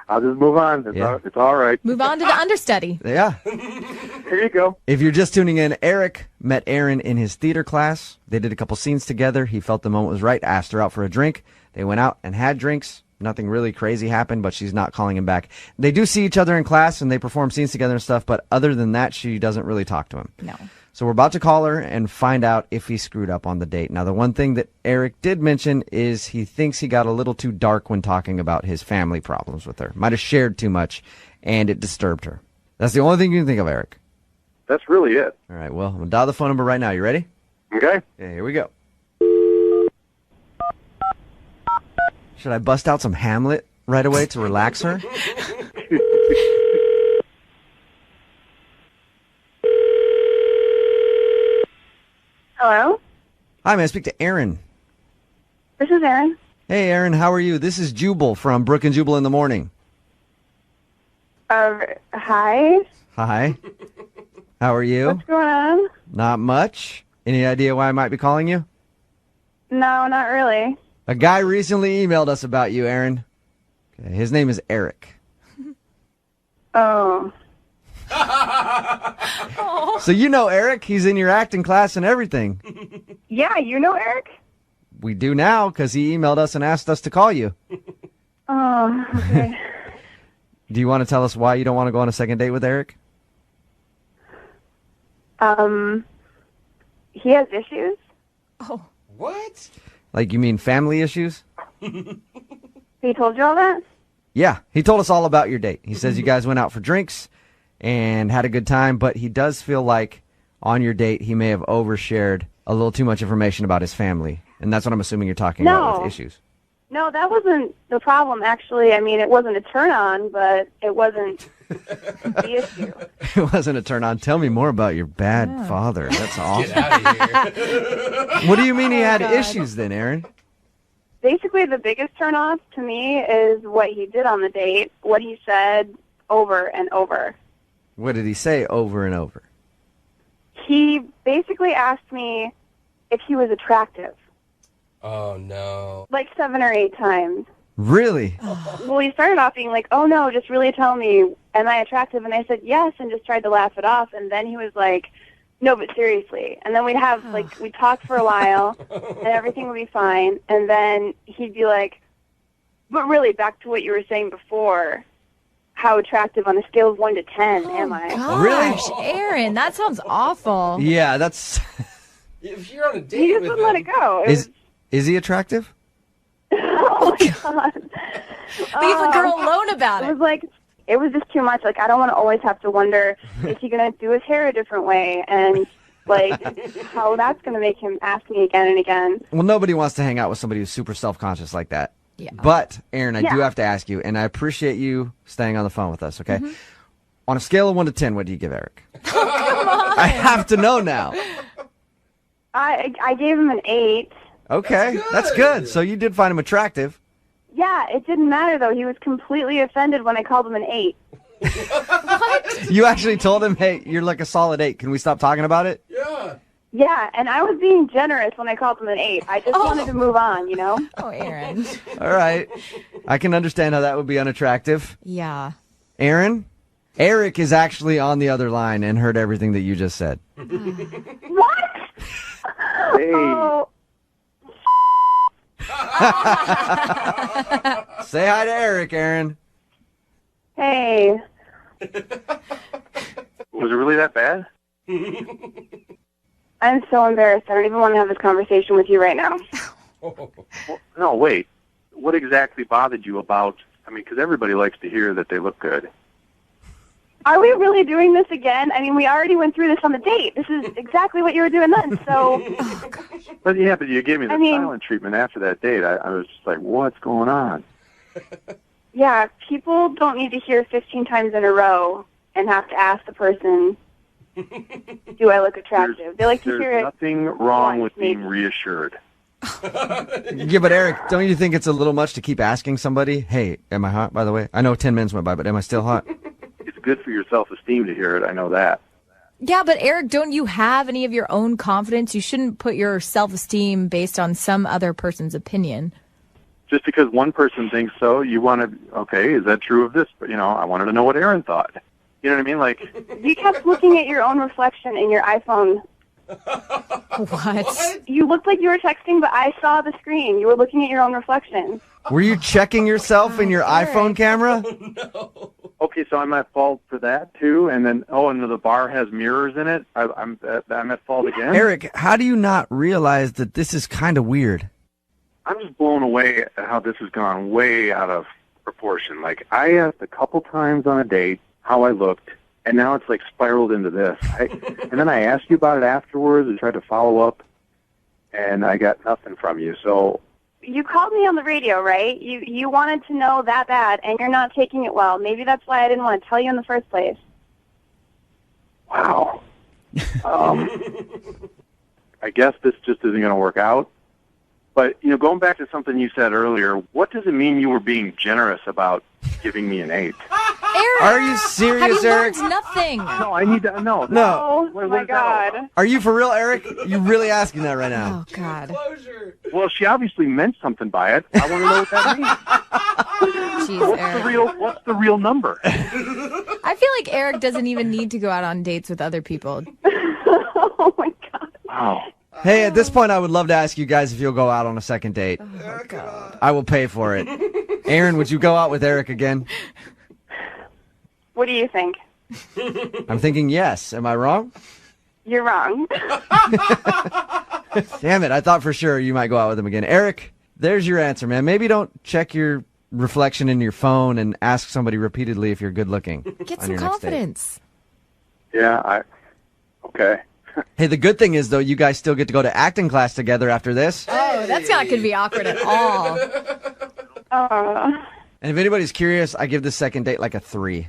I'll just move on. It's all right. move on to the understudy. Yeah. Here you go. If you're just tuning in, Eric met Erin in his theater class. They did a couple scenes together. He felt the moment was right, asked her out for a drink. They went out and had drinks. Nothing really crazy happened, but she's not calling him back. They do see each other in class, and they perform scenes together and stuff, but other than that, she doesn't really talk to him. No. So we're about to call her and find out if he screwed up on the date. Now, the one thing that Eric did mention is he thinks he got a little too dark when talking about his family problems with her. Might have shared too much, and it disturbed her. That's the only thing you can think of, Eric. That's really it. All right, well, I'm going to dial the phone number right now. You ready? Okay. Yeah, here we go. Should I bust out some Hamlet right away to relax her? Hello? Hi, may I speak to Aaron? This is Erin. Hey, Aaron, how are you? This is Jubal from Brooke and Jubal in the morning. Hi. Hi. How are you? What's going on? Not much. Any idea why I might be calling you? No, not really. A guy recently emailed us about you, Aaron. Okay, his name is Eric. Oh. So you know Eric. He's in your acting class and everything. Yeah, you know Eric? We do now because he emailed us and asked us to call you. Oh, okay. Do you want to tell us why you don't want to go on a second date with Eric? He has issues. Oh. What? Like, you mean family issues? He told you all that? Yeah, he told us all about your date. He says you guys went out for drinks and had a good time, but he does feel like on your date he may have overshared a little too much information about his family. And that's what I'm assuming you're talking about with issues. No, that wasn't the problem, actually. I mean, it wasn't a turn-on, but it wasn't the issue. It wasn't a turn on. Tell me more about your bad father. That's awful. Get out of here. What do you mean he had issues then, Aaron? Basically, the biggest turn-off to me is what he did on the date, what he said over and over. What did he say over and over? He basically asked me if he was attractive, Oh, no. like 7 or 8 times. Really? Well, he started off being like, oh, no, just really tell me, am I attractive? And I said, yes, and just tried to laugh it off. And then he was like, no, but seriously. And then we'd have, like, we'd talk for a while, and everything would be fine. And then he'd be like, but really, back to what you were saying before, how attractive on a scale of 1 to 10 am I? Gosh, Aaron, that sounds awful. Yeah, that's... If you're on a date He just with wouldn't let it go. It Is he attractive? oh, my God. Leave the girl alone about It it. was like, it was just too much. Like, I don't want to always have to wonder, is he going to do his hair a different way? And, like, how that's going to make him ask me again and again. Well, nobody wants to hang out with somebody who's super self-conscious like that. Yeah. But, Aaron, I do Yeah. have to ask you, and I appreciate you staying on the phone with us, okay? On a scale of 1 to 10, what do you give Eric? Come on. I have to know now. I gave him an 8. Okay, that's good. So you did find him attractive. Yeah, it didn't matter, though. He was completely offended when I called him an 8. You actually told him, hey, you're like a solid 8. Can we stop talking about it? Yeah. Yeah, and I was being generous when I called him an 8. I just wanted to move on, you know? Oh, Aaron. All right. I can understand how that would be unattractive. Yeah. Aaron? Eric is actually on the other line and heard everything that you just said. What? Hey. Oh, Say hi to Eric, Aaron. hey. Was it really that bad? I'm so embarrassed. I don't even want to have this conversation with you right now. Well, no, wait. What exactly bothered you about... I mean, because everybody likes to hear that they look good. Are we really doing this again? I mean, we already went through this on the date. This is exactly what you were doing then, so... But yeah, but you gave me the I mean- silent treatment after that date. I was just like, what's going on? Yeah, people don't need to hear 15 times in a row and have to ask the person, do I look attractive? They like to hear There's it. nothing wrong once, with being maybe. reassured. Yeah, but Eric, don't you think it's a little much to keep asking somebody, hey, am I hot, by the way? I know 10 minutes went by, but am I still hot? It's good for your self-esteem to hear it. I know that. Yeah, but Eric, don't you have any of your own confidence? You shouldn't put your self-esteem based on some other person's opinion. Just because one person thinks so, you want to, okay, is that true of this? But, you know, I wanted to know what Aaron thought. You know what I mean? Like, You kept looking at your own reflection in your iPhone. What? You looked like you were texting, but I saw the screen. You were looking at your own reflection. Were you checking yourself in your iPhone camera? Okay, so I'm at fault for that too, and then and the bar has mirrors in it. I'm at fault again. Eric, how do you not realize that this is kind of weird? I'm just blown away at how this has gone way out of proportion. Like, I asked a couple times on a date how I looked, and now it's like spiraled into this. And then I asked you about it afterwards and tried to follow up, and I got nothing from you. So You called me on the radio, right? You wanted to know that bad, and you're not taking it well. Maybe that's why I didn't want to tell you in the first place. wow. I guess this just isn't going to work out. But, going back to something you said earlier, what does it mean you were being generous about giving me an 8? Eric, are you serious, have you Eric? learned nothing? No, I need to know. No. Oh, my God. Are you for real, Eric? You're really asking that right now. Oh, God. Well, she obviously meant something by it. I want to know what that means. Jeez, What's the real number? I feel like Eric doesn't even need to go out on dates with other people. Oh, my God. Wow. Hey, at this point, I would love to ask you guys if you'll go out on a second date. Oh, God. I will pay for it. Aaron, would you go out with Eric again? What do you think? I'm thinking yes. Am I wrong? You're wrong. Damn it. I thought for sure you might go out with him again. Eric, there's your answer, man. Maybe don't check your reflection in your phone and ask somebody repeatedly if you're good looking. Get on some your next date. confidence. Yeah, okay. Hey, the good thing is, though, you guys still get to go to acting class together after this. Oh, that's not going to be awkward at all. And if anybody's curious, I give this second date like a 3.